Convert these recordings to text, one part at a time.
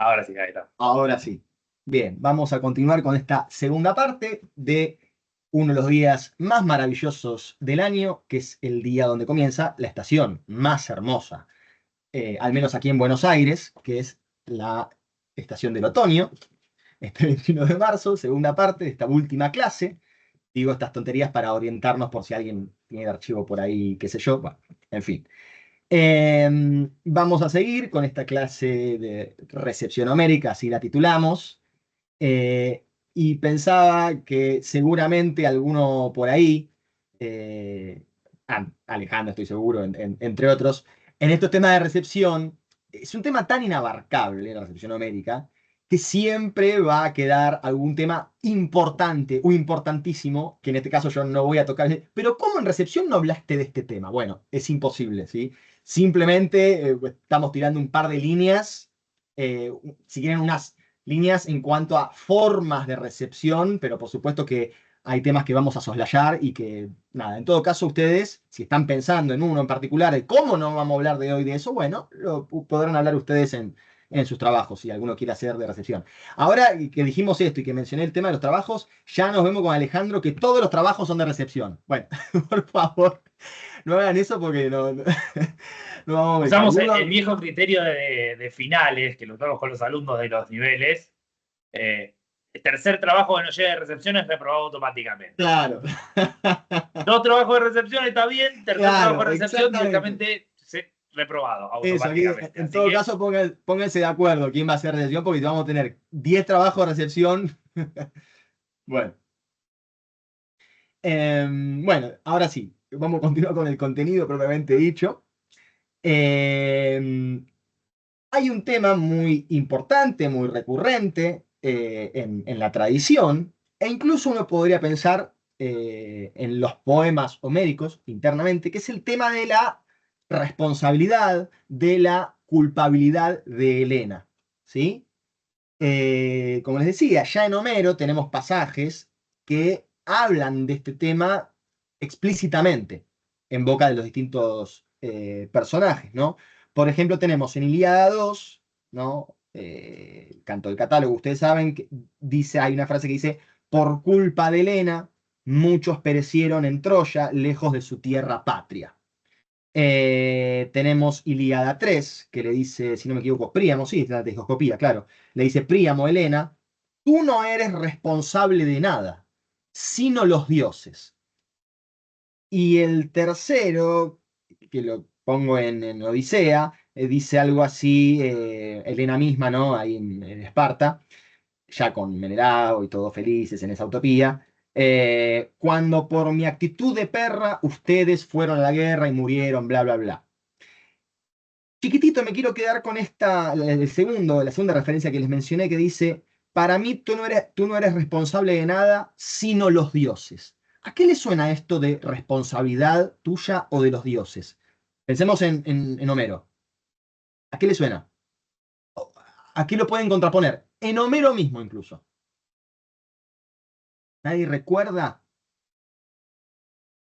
Ahora sí, ahí está. Ahora sí. Bien, vamos a continuar con esta segunda parte de uno de los días más maravillosos del año, que es el día donde comienza la estación más hermosa, al menos aquí en Buenos Aires, que es la estación del otoño, este 21 de marzo, segunda parte de esta última clase. Digo estas tonterías para orientarnos por si alguien tiene el archivo por ahí, qué sé yo. Bueno, en fin. Vamos a seguir con esta clase de recepción numérica, así la titulamos. Eh, y pensaba que seguramente alguno por ahí, Alejandro estoy seguro, entre otros, en estos temas de recepción, es un tema tan inabarcable la recepción numérica, que siempre va a quedar algún tema importante o importantísimo, que en este caso yo no voy a tocar. Pero ¿cómo en recepción no hablaste de este tema? Bueno, es imposible, ¿sí? Simplemente estamos tirando un par de líneas, si quieren unas líneas en cuanto a formas de recepción, pero por supuesto que hay temas que vamos a soslayar y que, nada, en todo caso ustedes, si están pensando en uno en particular, de cómo no vamos a hablar de hoy de eso, bueno, lo podrán hablar ustedes en sus trabajos, si alguno quiere hacer de recepción. Ahora que dijimos esto y que mencioné el tema de los trabajos, ya nos vemos con Alejandro que todos los trabajos son de recepción. Bueno, por favor, no hagan eso porque no vamos a ver. Usamos el viejo criterio de finales, que lo usamos con los alumnos de los niveles. El tercer trabajo que no llega de recepción es reprobado automáticamente. Claro. Dos trabajos de recepción está bien, tercer trabajo Claro, de recepción exactamente. directamente reprobado Eso, aquí, automáticamente. en Así todo que caso, pónganse de acuerdo quién va a hacer recepción, porque vamos a tener 10 trabajos de recepción. Bueno, bueno, ahora sí, vamos a continuar con el contenido propiamente dicho. Em, Hay un tema muy importante, muy recurrente en la tradición, e incluso uno podría pensar en los poemas homéricos internamente, que es el tema de la responsabilidad, de la culpabilidad de Helena. ¿Sí? Como les decía, ya en Homero tenemos pasajes que hablan de este tema explícitamente en boca de los distintos personajes, ¿no? Por ejemplo, tenemos en Ilíada 2, ¿no? Canto del catálogo, ustedes saben que dice, hay una frase que dice, por culpa de Helena, muchos perecieron en Troya, lejos de su tierra patria. Tenemos Ilíada 3, que le dice, si no me equivoco, Príamo, sí, la Tescopía, claro. Le dice, Príamo, Helena, tú no eres responsable de nada, sino los dioses. Y el tercero, que lo pongo en Odisea, dice algo así, Helena misma, ¿no? Ahí en Esparta, ya con Menelao y todos felices en esa utopía. Cuando por mi actitud de perra ustedes fueron a la guerra y murieron, bla, bla, bla. Chiquitito, me quiero quedar con la segunda referencia que les mencioné, que dice, para mí tú no eres responsable de nada, sino los dioses. ¿A qué le suena esto de responsabilidad tuya o de los dioses? Pensemos en Homero. ¿A qué le suena? ¿A qué lo pueden contraponer? En Homero mismo incluso. ¿Nadie recuerda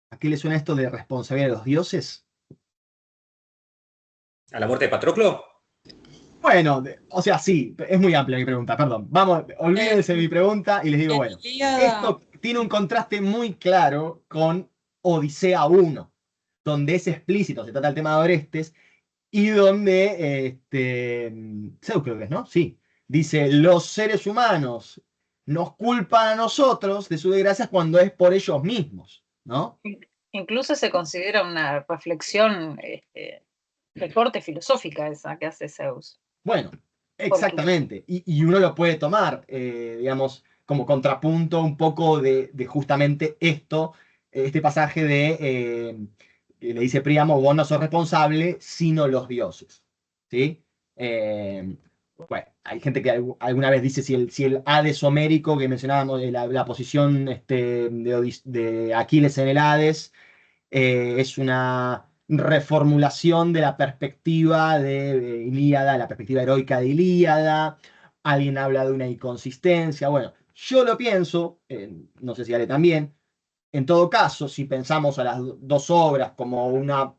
a qué le suena esto de responsabilidad de los dioses? ¿A la muerte de Patroclo? Bueno, o sea, sí, es muy amplia mi pregunta, perdón. Vamos, olvídense de mi pregunta y les digo, En bueno, Ilíada, esto tiene un contraste muy claro con Odisea 1, donde es explícito, se trata el tema de Orestes, y donde, Zeus creo que es, ¿no? Sí, dice, los seres humanos nos culpan a nosotros de sus desgracias cuando es por ellos mismos, ¿no? incluso se considera una reflexión de corte filosófica esa que hace Zeus. Bueno, Porque exactamente. Y uno lo puede tomar, digamos, como contrapunto un poco de justamente esto, este pasaje que le dice Príamo, vos no sos responsable, sino los dioses. ¿Sí? Bueno, hay gente que alguna vez dice si el Hades homérico que mencionábamos, la posición de Aquiles en el Hades, es una reformulación de la perspectiva de Ilíada, la perspectiva heroica de Ilíada. Alguien habla de una inconsistencia. Bueno, yo lo pienso, no sé si Ale también. En todo caso, si pensamos a las dos obras como una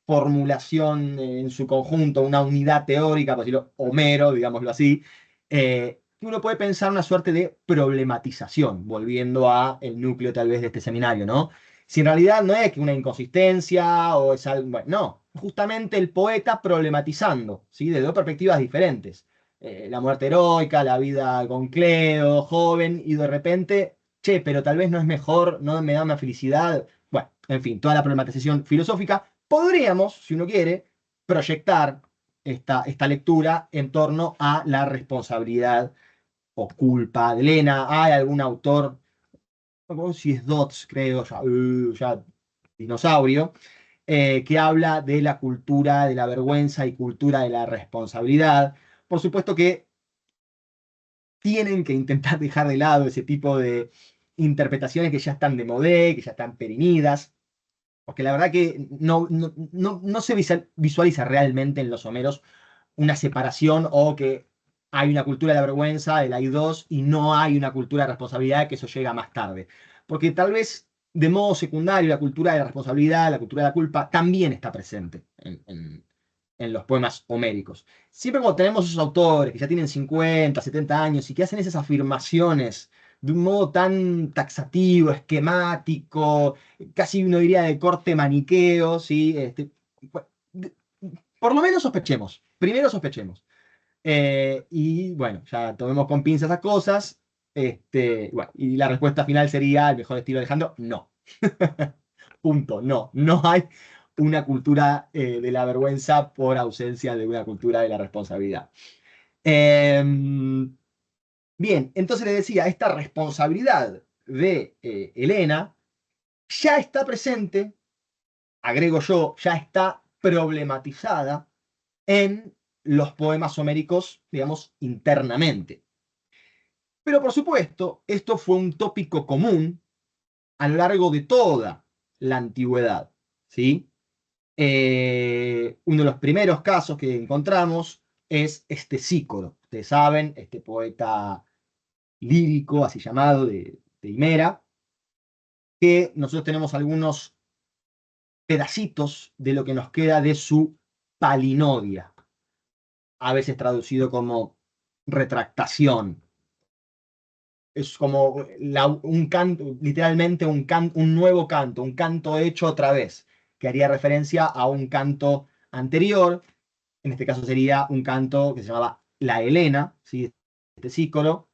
formulación en su conjunto, una unidad teórica, por decirlo, Homero, digámoslo así, que uno puede pensar una suerte de problematización, volviendo a el núcleo tal vez de este seminario, ¿no? Si en realidad no es que una inconsistencia o es algo, bueno, no, justamente el poeta problematizando, ¿sí? De dos perspectivas diferentes. La muerte heroica, la vida con Cleo, joven, y de repente, che, pero tal vez no es mejor, no me da una felicidad. Bueno, en fin, toda la problematización filosófica. Podríamos, si uno quiere, proyectar esta lectura en torno a la responsabilidad o culpa de Elena. Hay algún autor, no recuerdo si es Dodds, creo, ya dinosaurio, que habla de la cultura de la vergüenza y cultura de la responsabilidad. Por supuesto que tienen que intentar dejar de lado ese tipo de interpretaciones que ya están de modé, que ya están perinidas, porque la verdad que no se visualiza realmente en los Homeros una separación o que hay una cultura de la vergüenza, de la hay dos, y no hay una cultura de responsabilidad, que eso llega más tarde. Porque tal vez de modo secundario la cultura de la responsabilidad, la cultura de la culpa, también está presente en los poemas homéricos. Siempre cuando tenemos esos autores que ya tienen 50, 70 años y que hacen esas afirmaciones de un modo tan taxativo, esquemático, casi uno diría de corte maniqueo, ¿sí? Por lo menos sospechemos, primero sospechemos. Y bueno, ya tomemos con pinzas esas cosas. Bueno, y la respuesta final sería el mejor estilo de Alejandro, no. Punto, no hay una cultura de la vergüenza por ausencia de una cultura de la responsabilidad. Bien, entonces le decía, esta responsabilidad de Elena ya está presente, agrego yo, ya está problematizada en los poemas homéricos, digamos, internamente. Pero por supuesto, esto fue un tópico común a lo largo de toda la antigüedad, ¿sí? Uno de los primeros casos que encontramos es Cícoro. Ustedes saben, este poeta lírico, así llamado, de Himera, que nosotros tenemos algunos pedacitos de lo que nos queda de su Palinodia, a veces traducido como retractación. Es como un canto, literalmente un nuevo canto, un canto hecho otra vez, que haría referencia a un canto anterior. En este caso sería un canto que se llamaba La Helena, ¿sí? Este Cícoro,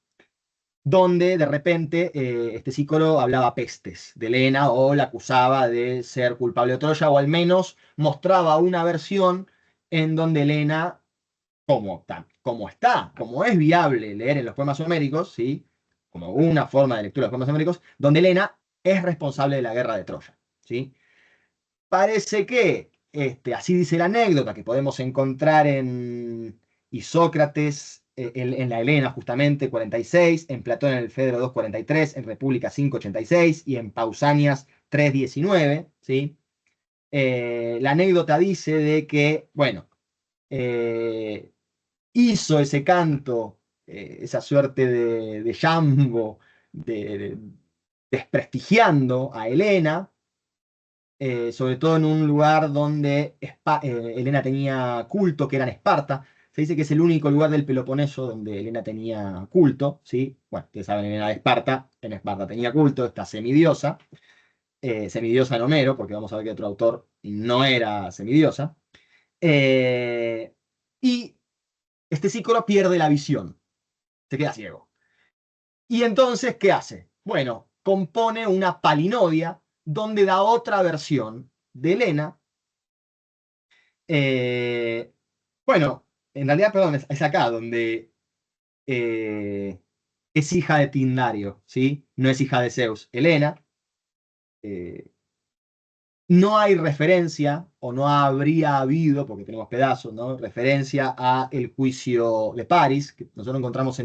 donde de repente este Cícoro hablaba pestes de Helena o la acusaba de ser culpable de Troya, o al menos mostraba una versión en donde Helena, como es viable leer en los poemas homéricos, ¿sí? Como una forma de lectura de los poemas homéricos, donde Helena es responsable de la guerra de Troya, ¿sí? Parece que, así dice la anécdota que podemos encontrar en Isócrates, en la Helena justamente, 46, en Platón en el Fedro 243, en República 586 y en Pausanias 319, ¿sí? La anécdota dice de que, bueno, hizo ese canto, esa suerte de jambo, desprestigiando a Helena, sobre todo en un lugar donde Helena tenía culto, que era en Esparta. Se dice que es el único lugar del Peloponeso donde Helena tenía culto, ¿sí? Bueno, ustedes saben, Helena de Esparta, en Esparta tenía culto, esta semidiosa, semidiosa en Homero, porque vamos a ver que otro autor no era semidiosa. Y este Cícoro pierde la visión, se queda ciego. Y entonces, ¿qué hace? Bueno, compone una palinodia donde da otra versión de Helena. Eh, bueno, en realidad, perdón, es acá donde es hija de Tindario, ¿sí? No es hija de Zeus. Helena, eh, no hay referencia, o no habría habido, porque tenemos pedazos, ¿no? Referencia a el juicio de Paris, que nosotros encontramos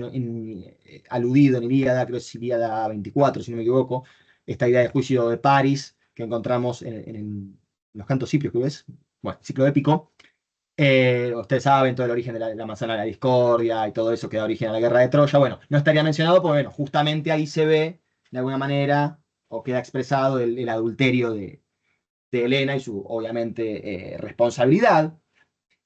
aludido en Ilíada, creo que es Ilíada 24, si no me equivoco, esta idea de juicio de Paris que encontramos en los cantos ciprios, creo que es, bueno, ciclo épico. Ustedes saben todo el origen de la manzana de la discordia y todo eso que da origen a la guerra de Troya. Bueno, no estaría mencionado porque, bueno, justamente ahí se ve, de alguna manera, o queda expresado el adulterio de Helena y su, obviamente, responsabilidad.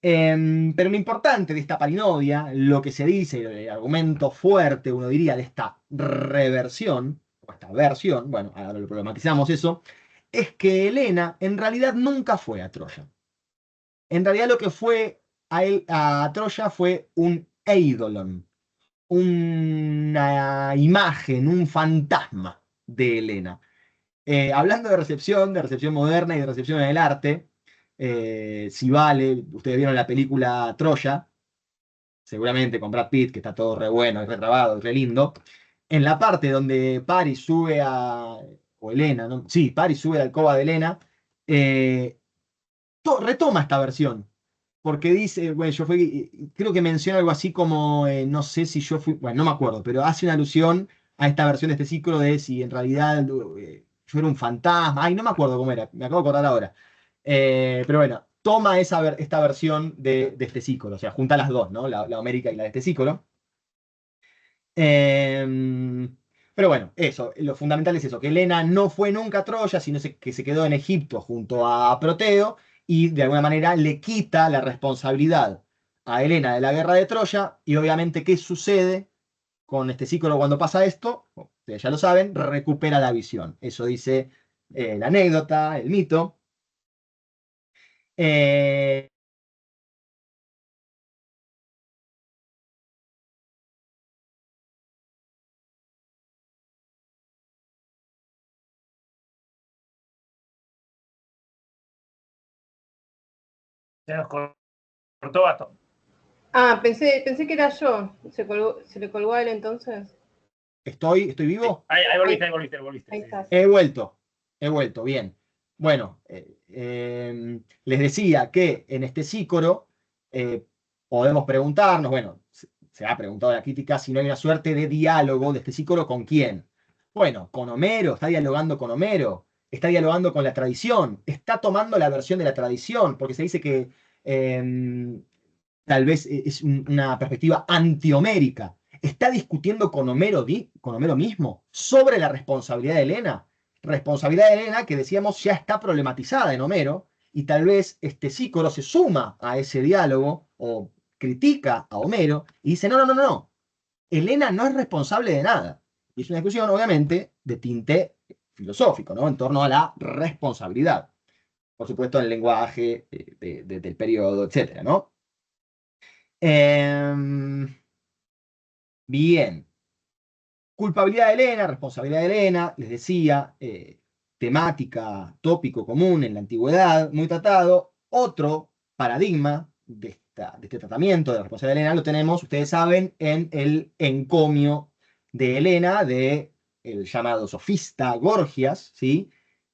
Pero lo importante de esta parinodia, lo que se dice, el argumento fuerte, uno diría, de esta reversión, o esta versión, bueno, ahora lo problematizamos eso, es que Helena en realidad nunca fue a Troya. En realidad lo que fue a Troya fue un eidolon, una imagen, un fantasma de Helena. Hablando de recepción moderna y de recepción en el arte, si vale, ustedes vieron la película Troya, seguramente con Brad Pitt, que está todo re bueno, y re trabado, y re lindo. En la parte donde Paris sube o Helena, ¿no? Sí, Paris sube a la alcoba de Helena, eh, retoma esta versión. Porque dice, bueno, creo que menciona algo así como, no sé si yo fui, bueno, no me acuerdo, pero hace una alusión a esta versión de este ciclo de si en realidad yo era un fantasma, ay, no me acuerdo cómo era, me acabo de acordar ahora. Pero bueno, toma esta versión de este ciclo, o sea, junta las dos, ¿no? La homérica y la de este ciclo. Pero bueno, eso, lo fundamental es eso, que Helena no fue nunca a Troya, sino que se quedó en Egipto junto a Proteo y de alguna manera le quita la responsabilidad a Helena de la guerra de Troya y obviamente, ¿qué sucede con este ciclo cuando pasa esto? Ustedes ya lo saben, recupera la visión. Eso dice la anécdota, el mito. Eh, Se nos cortó Bato. Ah, pensé que era yo. ¿Se le colgó a él entonces? ¿Estoy vivo? Ahí volviste. Ahí Sí. estás. He vuelto, bien. Bueno, les decía que en este sícoro podemos preguntarnos, bueno, se ha preguntado la crítica si no hay una suerte de diálogo de este sícoro con quién. Bueno, con Homero, está dialogando con Homero, está dialogando con la tradición, está tomando la versión de la tradición, porque se dice que tal vez es una perspectiva antihomérica. Está discutiendo con Homero mismo sobre la responsabilidad de Helena. Responsabilidad de Helena que decíamos ya está problematizada en Homero y tal vez este Sícoro se suma a ese diálogo o critica a Homero y dice, no, Helena no es responsable de nada. Y es una discusión, obviamente, de tinte filosófico, ¿no? En torno a la responsabilidad. Por supuesto, en el lenguaje del periodo, etcétera, ¿no? Bien. Culpabilidad de Helena, responsabilidad de Helena, les decía, temática, tópico común en la antigüedad, muy tratado. Otro paradigma de este tratamiento de la responsabilidad de Helena lo tenemos, ustedes saben, en el encomio de Helena, de el llamado sofista Gorgias, ¿sí?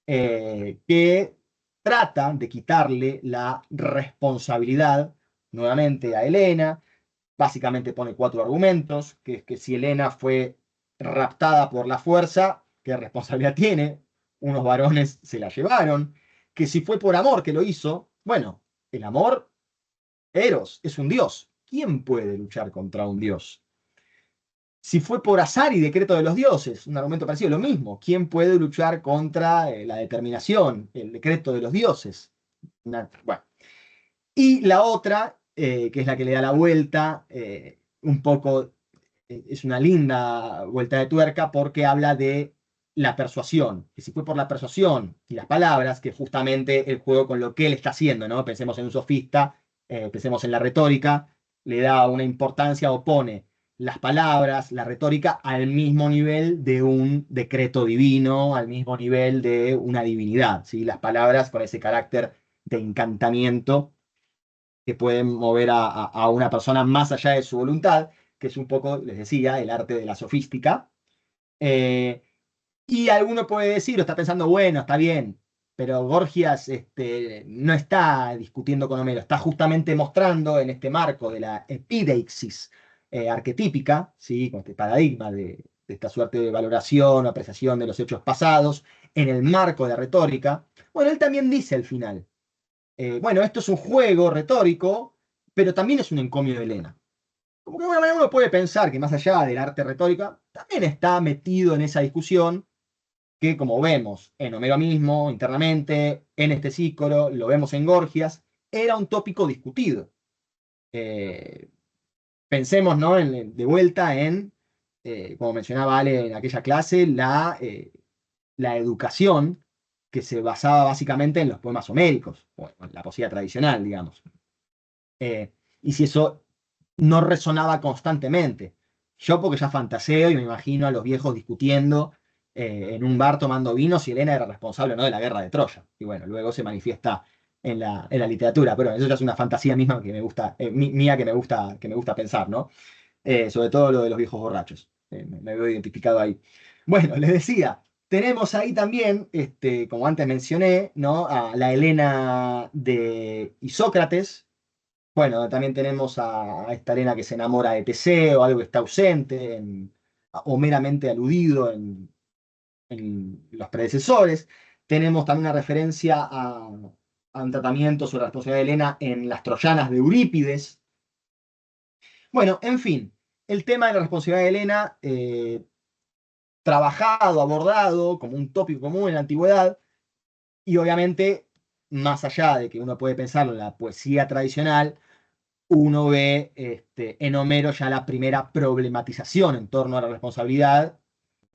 Que trata de quitarle la responsabilidad nuevamente a Helena. Básicamente pone 4 argumentos, que es que si Helena fue raptada por la fuerza, ¿qué responsabilidad tiene? Unos varones se la llevaron. Que si fue por amor que lo hizo, bueno, el amor, Eros, es un dios. ¿Quién puede luchar contra un dios? Si fue por azar y decreto de los dioses, un argumento parecido, lo mismo. ¿Quién puede luchar contra la determinación, el decreto de los dioses? Bueno. Y la otra, que es la que le da la vuelta, un poco, es una linda vuelta de tuerca porque habla de la persuasión, que si fue por la persuasión y las palabras, que justamente el juego con lo que él está haciendo, ¿no? Pensemos en un sofista, pensemos en la retórica, le da una importancia o pone las palabras, la retórica, al mismo nivel de un decreto divino, al mismo nivel de una divinidad, ¿sí? Las palabras con ese carácter de encantamiento que pueden mover a una persona más allá de su voluntad, que es un poco, les decía, el arte de la sofística. Y alguno puede decir, o está pensando, bueno, está bien, pero Gorgias no está discutiendo con Homero, está justamente mostrando en este marco de la epideixis arquetípica, ¿sí? Con este paradigma de esta suerte de valoración o apreciación de los hechos pasados, en el marco de la retórica. Bueno, él también dice al final, bueno, esto es un juego retórico, pero también es un encomio de Helena. Como que de alguna manera uno puede pensar que más allá del arte retórica, también está metido en esa discusión que, como vemos en Homero mismo, internamente, en este Sícoro, lo vemos en Gorgias, era un tópico discutido. Pensemos, ¿no? De vuelta en, como mencionaba Ale en aquella clase, la educación que se basaba básicamente en los poemas homéricos, o en la poesía tradicional, digamos. Y si eso no resonaba constantemente. Yo porque ya fantaseo y me imagino a los viejos discutiendo en un bar tomando vino si Helena era responsable o no de la guerra de Troya. Y bueno, luego se manifiesta en la literatura, pero eso ya es una fantasía misma que me gusta, mía que me gusta pensar, ¿no? Sobre todo lo de los viejos borrachos. Me veo identificado ahí. Bueno, les decía, tenemos ahí también, como antes mencioné, ¿no? A la Helena de Isócrates. Bueno, también tenemos a esta Helena que se enamora de Teseo, algo que está ausente o meramente aludido en los predecesores. Tenemos también una referencia a un tratamiento sobre la responsabilidad de Helena en las Troyanas de Eurípides. Bueno, en fin, el tema de la responsabilidad de Helena, trabajado, abordado como un tópico común en la antigüedad, y obviamente, más allá de que uno puede pensarlo en la poesía tradicional, uno ve en Homero ya la primera problematización en torno a la responsabilidad,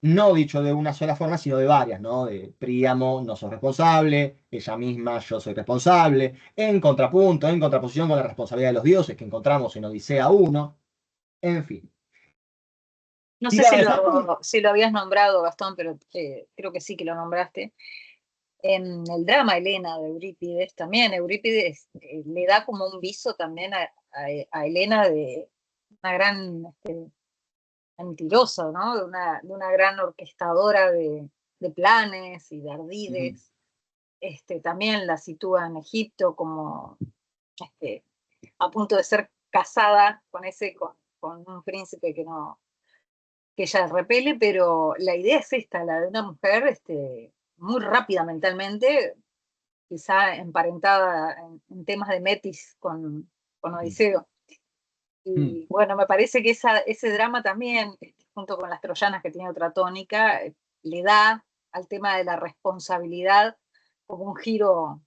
no dicho de una sola forma, sino de varias, ¿no? De Príamo, no sos responsable, ella misma, yo soy responsable, en contrapunto, en contraposición con la responsabilidad de los dioses que encontramos en Odisea 1, en fin. No sé si lo habías nombrado, Gastón, pero creo que sí que lo nombraste. En el drama Helena de Eurípides, también Eurípides le da como un viso también a Helena de una gran mentirosa, ¿no? De una gran orquestadora de planes y de ardides. También la sitúa en Egipto como a punto de ser casada con un príncipe que ella repele, pero la idea es esta, la de una mujer muy rápida mentalmente, quizá emparentada en temas de Metis con Odiseo. Y bueno, me parece que ese drama también, junto con las troyanas que tiene otra tónica, le da al tema de la responsabilidad como un giro,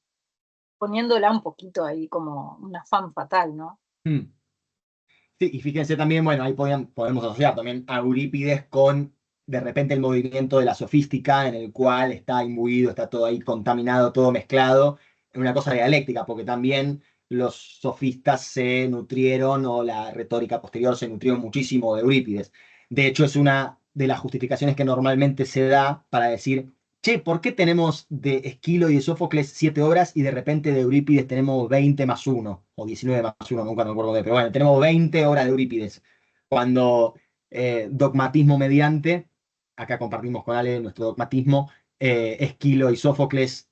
poniéndola un poquito ahí como una femme fatal, ¿no? Sí, y fíjense también, bueno, ahí podemos asociar también a Eurípides con, de repente, el movimiento de la sofística en el cual está imbuido, está todo ahí contaminado, todo mezclado, en una cosa dialéctica, porque también los sofistas se nutrieron, o la retórica posterior se nutrió muchísimo de Eurípides. De hecho, es una de las justificaciones que normalmente se da para decir, che, ¿por qué tenemos de Esquilo y de Sófocles 7 obras y de repente de Eurípides tenemos 20 más 1 o 19 más 1, nunca me acuerdo de, pero bueno, tenemos 20 obras de Eurípides? Cuando dogmatismo mediante, acá compartimos con Ale nuestro dogmatismo, Esquilo y Sófocles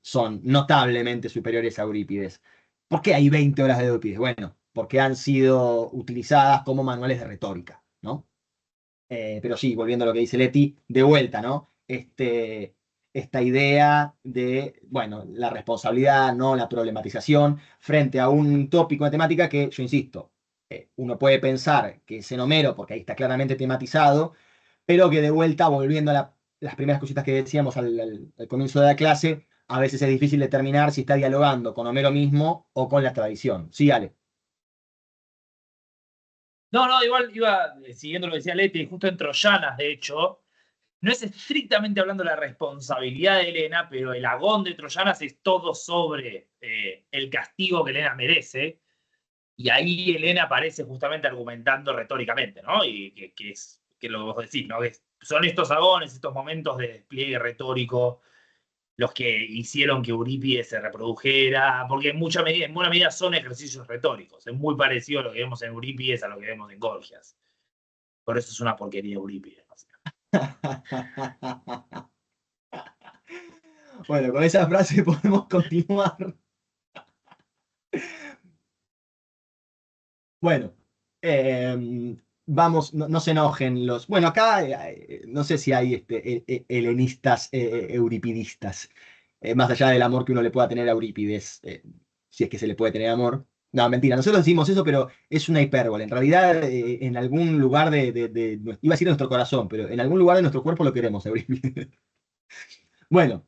son notablemente superiores a Eurípides. ¿Por qué hay 20 obras de Eurípides? Bueno, porque han sido utilizadas como manuales de retórica, ¿no? Pero sí, volviendo a lo que dice Leti, de vuelta, ¿no? Esta idea de, bueno, la responsabilidad, ¿no? La problematización frente a un tópico de temática que, yo insisto, uno puede pensar que es en Homero, porque ahí está claramente tematizado, pero que de vuelta, volviendo a las primeras cositas que decíamos al comienzo de la clase, a veces es difícil determinar si está dialogando con Homero mismo o con la tradición. Sí, Ale. No, igual iba siguiendo lo que decía Leti, justo en Troyanas, de hecho, no es estrictamente hablando de la responsabilidad de Helena, pero el agón de Troyanas es todo sobre el castigo que Helena merece, y ahí Helena aparece justamente argumentando retóricamente, ¿no? Y que lo que vos decís, ¿no? Que son estos agones, estos momentos de despliegue retórico, los que hicieron que Eurípides se reprodujera, porque en buena medida son ejercicios retóricos. Es muy parecido a lo que vemos en Eurípides a lo que vemos en Gorgias. Por eso es una porquería Eurípides. Bueno, con esa frase podemos continuar. Bueno, vamos, no se enojen los. Bueno, acá no sé si hay helenistas euripidistas, más allá del amor que uno le pueda tener a Eurípides, si es que se le puede tener amor. No, mentira, nosotros decimos eso, pero es una hipérbole. En realidad, en algún lugar iba a decir nuestro corazón, pero en algún lugar de nuestro cuerpo lo queremos, Eurípides. Bueno,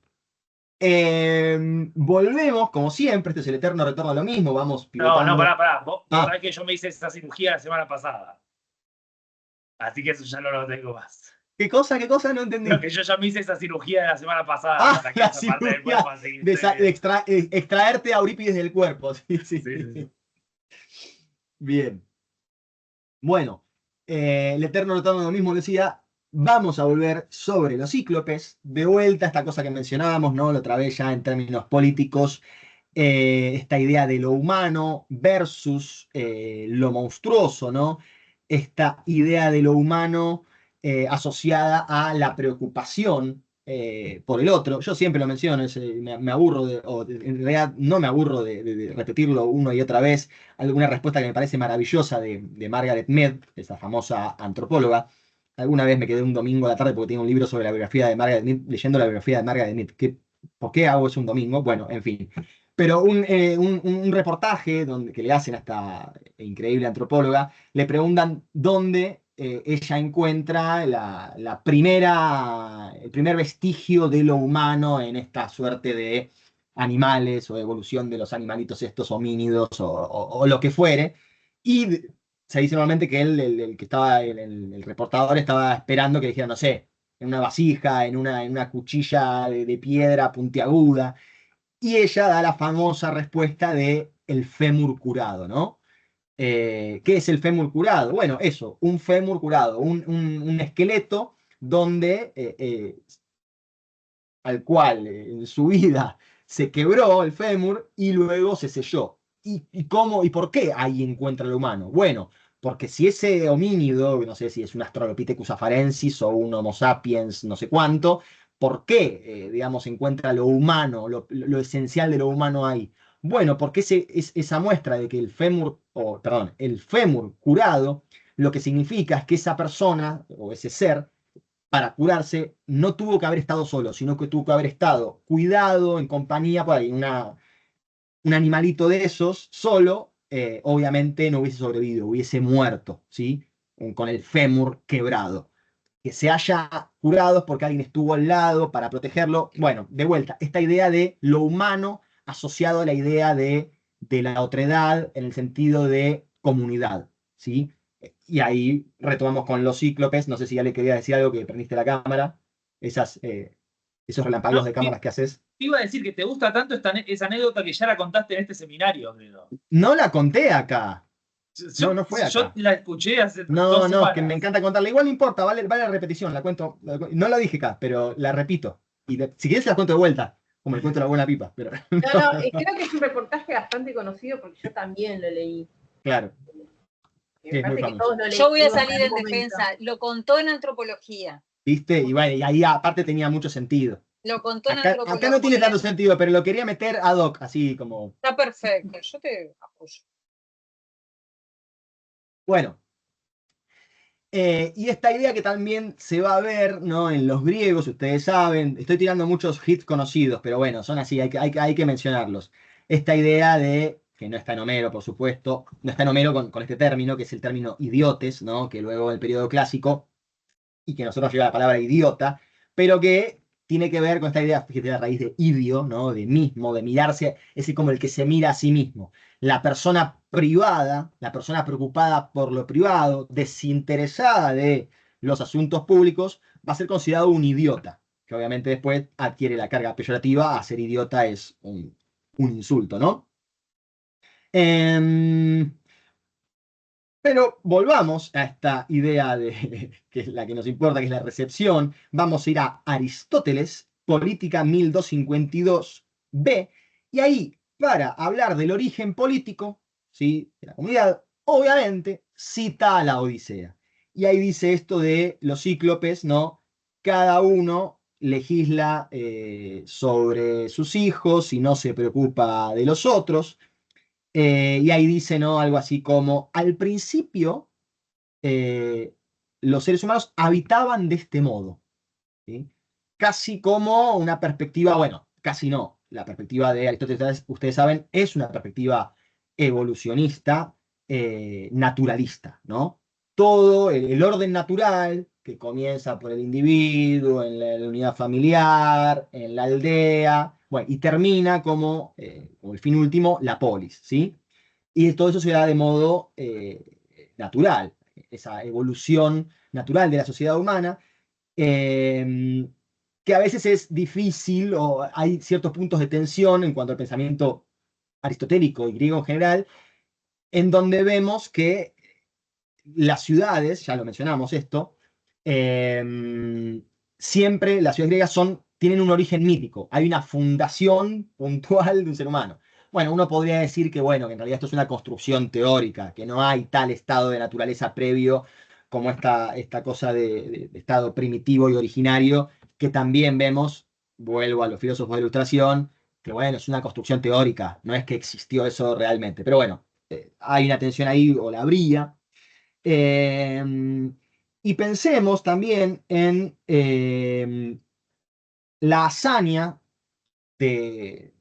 volvemos, como siempre, este es el eterno retorno a lo mismo, vamos No, pivotando. no, pará. Vos Ah. sabés que yo me hice esa cirugía la semana pasada. Así que eso ya no lo tengo más. ¿Qué cosa? ¿Qué cosa? No entendí. Pero que yo ya me hice esa cirugía de la semana pasada. Ah, Me saqué la esa parte del cirugía cuerpo, así que de, estoy de bien. extraerte a Eurípides del cuerpo. Sí, sí. Sí. Bien. Bueno, el eterno retorno a lo mismo decía, vamos a volver sobre los cíclopes, de vuelta a esta cosa que mencionábamos, ¿no? La otra vez ya en términos políticos, esta idea de lo humano versus lo monstruoso, ¿no? Esta idea de lo humano asociada a la preocupación por el otro. Yo siempre lo menciono, me aburro en realidad no me aburro de repetirlo una y otra vez. Alguna respuesta que me parece maravillosa de Margaret Mead, esa famosa antropóloga. Alguna vez me quedé un domingo a la tarde porque tenía un libro sobre la biografía de Margaret Mead, leyendo la biografía de Margaret Mead. ¿Por qué hago eso un domingo? Bueno, en fin. Pero un reportaje que le hacen a esta increíble antropóloga, le preguntan dónde ella encuentra el primer vestigio de lo humano en esta suerte de animales o evolución de los animalitos estos homínidos o lo que fuere. Y se dice normalmente que el que estaba, el reportador estaba esperando que dijera, no sé, en una vasija, en una cuchilla de piedra puntiaguda. Y ella da la famosa respuesta de el fémur curado, ¿no? ¿Qué es el fémur curado? Bueno, eso, un fémur curado, un esqueleto donde, al cual en su vida se quebró el fémur y luego se selló. ¿Y cómo y por qué ahí encuentra lo humano? Bueno, porque si ese homínido, no sé si es un Australopithecus afarensis o un Homo sapiens, no sé cuánto, ¿por qué, digamos, encuentra lo humano, lo esencial de lo humano ahí? Bueno, porque esa muestra de que el fémur curado, lo que significa es que esa persona o ese ser para curarse, no tuvo que haber estado solo, sino que tuvo que haber estado cuidado, en compañía, por ahí, un animalito de esos, solo, obviamente no hubiese sobrevivido, hubiese muerto, ¿sí? Con el fémur quebrado. Que se haya curado es porque alguien estuvo al lado para protegerlo. Bueno, de vuelta, esta idea de lo humano asociado a la idea de la otredad en el sentido de comunidad, ¿sí? Y ahí retomamos con los cíclopes. No sé si ya le quería decir algo que prendiste la cámara. Esos No, relampagueos de cámaras que haces. te iba a decir que te gusta tanto esa anécdota que ya la contaste en este seminario, creo. No la conté acá. Yo, No fue yo acá. la escuché hace No, 2 no, es que me semanas. encanta contarla. Igual no importa, vale la repetición, la cuento. No la dije acá, pero la repito. Y si quieres la cuento de vuelta, como el cuento de la buena pipa. Pero, No, creo que es un reportaje bastante conocido porque yo también lo leí. claro, Me sí, es muy parece que famoso. todos lo leímos. Yo voy a en salir en algún momento. defensa. Lo contó en antropología. ¿Viste? Y bueno, y ahí aparte tenía mucho sentido. Lo contó en Acá antropología. no tiene tanto sentido, pero lo quería meter ad hoc, así como. Está perfecto. Yo te apoyo. Bueno. Y esta idea que también se va a ver, ¿no? En los griegos, ustedes saben, estoy tirando muchos hits conocidos, pero bueno, son así, hay que mencionarlos. Esta idea de, que no está en Homero, por supuesto, no está en Homero con este término, que es el término idiotes, ¿no? Que luego del periodo clásico, y que nosotros lleva la palabra idiota, pero que tiene que ver con esta idea, fíjate, la raíz de idio, ¿no? De mismo, de mirarse, es como el que se mira a sí mismo. La persona privada, la persona preocupada por lo privado, desinteresada de los asuntos públicos, va a ser considerado un idiota, que obviamente después adquiere la carga peyorativa, a ser idiota es un insulto, ¿no? Pero volvamos a esta idea que es la que nos importa, que es la recepción. Vamos a ir a Aristóteles, Política 1252b, y ahí, para hablar del origen político, ¿sí? De la comunidad, obviamente cita a la Odisea. Y ahí dice esto de los cíclopes, ¿no? Cada uno legisla sobre sus hijos y no se preocupa de los otros. Y ahí dice, ¿no? Algo así como, al principio, los seres humanos habitaban de este modo, ¿sí? Casi como una perspectiva, bueno, casi no, la perspectiva de Aristóteles, ustedes saben, es una perspectiva evolucionista, naturalista, ¿no? Todo el orden natural que comienza por el individuo, en la unidad familiar, en la aldea, bueno, y termina como el fin último, la polis, ¿sí? Y todo eso se da de modo natural, esa evolución natural de la sociedad humana, que a veces es difícil o hay ciertos puntos de tensión en cuanto al pensamiento aristotélico y griego en general, en donde vemos que las ciudades, ya lo mencionamos esto, siempre las ciudades griegas tienen un origen mítico, hay una fundación puntual de un ser humano. Bueno, uno podría decir que, bueno, que en realidad esto es una construcción teórica, que no hay tal estado de naturaleza previo como esta cosa de estado primitivo y originario, que también vemos, vuelvo a los filósofos de la Ilustración, que bueno, es una construcción teórica, no es que existió eso realmente, pero bueno, hay una tensión ahí, o la habría. Y pensemos también en la hazaña de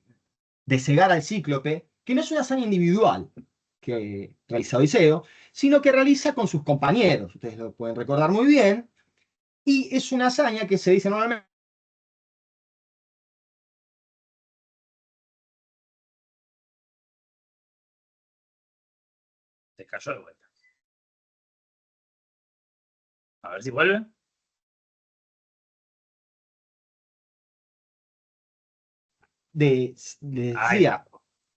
cegar al cíclope, que no es una hazaña individual que realiza Odiseo, sino que realiza con sus compañeros. Ustedes lo pueden recordar muy bien. Y es una hazaña que se dice normalmente. Se cayó de vuelta. A ver si vuelve. Sí,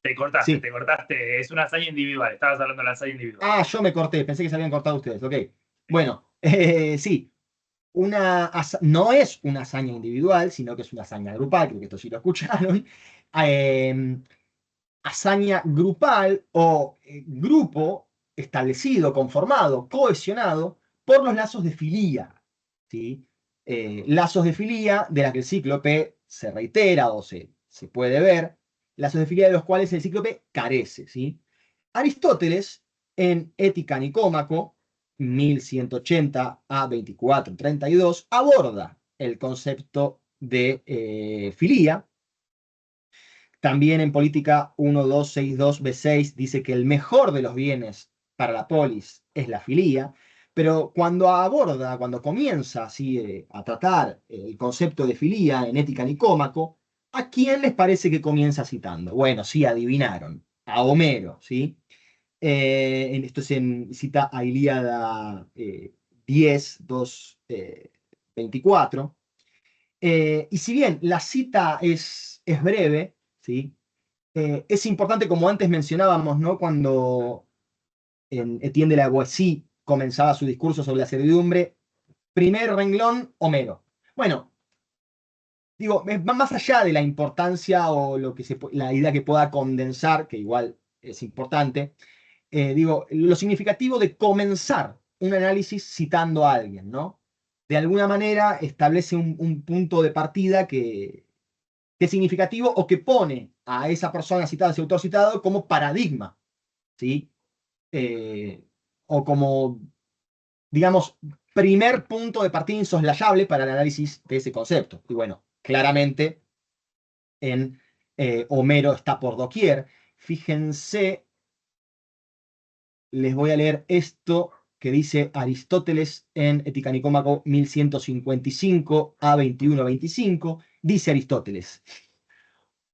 Te cortaste, sí. te cortaste. Es una hazaña individual. Estabas hablando de la hazaña individual. Yo me corté, pensé que se habían cortado ustedes. Ok. Bueno, sí. No es una hazaña individual, sino que es una hazaña grupal, creo que esto sí lo escucharon. Hazaña grupal o grupo establecido, conformado, cohesionado por los lazos de filía, ¿sí? Lazos de filía de la que el cíclope se reitera o se puede ver, lazos de filía de los cuales el cíclope carece, ¿sí? Aristóteles, en Ética Nicómaco, 1180 a 2432, aborda el concepto de filía. También en Política 1262b6 dice que el mejor de los bienes para la polis es la filía, pero cuando comienza así, a tratar el concepto de filía en Ética Nicómaco, ¿a quién les parece que comienza citando? Bueno, sí, adivinaron, a Homero, ¿sí? Esto es cita a Ilíada 10, 2, 24. Y si bien la cita es breve, ¿sí? Es importante, como antes mencionábamos, ¿no? Cuando en Etienne de la Boétie comenzaba su discurso sobre la servidumbre, primer renglón, Homero. Bueno, digo, va más allá de la importancia o la idea que pueda condensar, que igual es importante, digo, lo significativo de comenzar un análisis citando a alguien, ¿no? De alguna manera establece un punto de partida que es significativo o que pone a esa persona citada, ese autor citado, como paradigma, ¿sí? O como, digamos, primer punto de partida insoslayable para el análisis de ese concepto. Y bueno, claramente en Homero está por doquier. Fíjense, les voy a leer esto que dice Aristóteles en Ética Nicómaco 1155 a 21-25. Dice Aristóteles: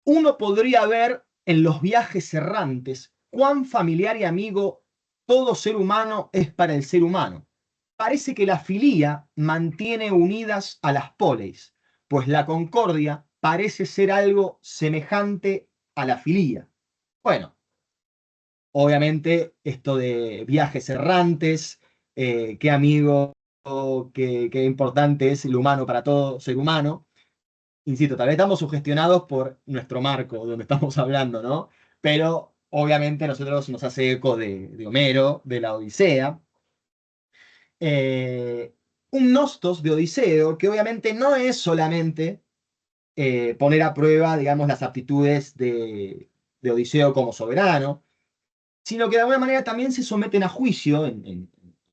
uno podría ver en los viajes errantes cuán familiar y amigo todo ser humano es para el ser humano. Parece que la filía mantiene unidas a las poleis, pues la concordia parece ser algo semejante a la filía. Bueno, obviamente esto de viajes errantes, qué amigo, qué importante es el humano para todo ser humano. Insisto, tal vez estamos sugestionados por nuestro marco donde estamos hablando, ¿no? Pero obviamente a nosotros nos hace eco de Homero, de la Odisea. Un nostos de Odiseo, que obviamente no es solamente poner a prueba, digamos, las aptitudes de Odiseo como soberano, sino que de alguna manera también se someten a juicio en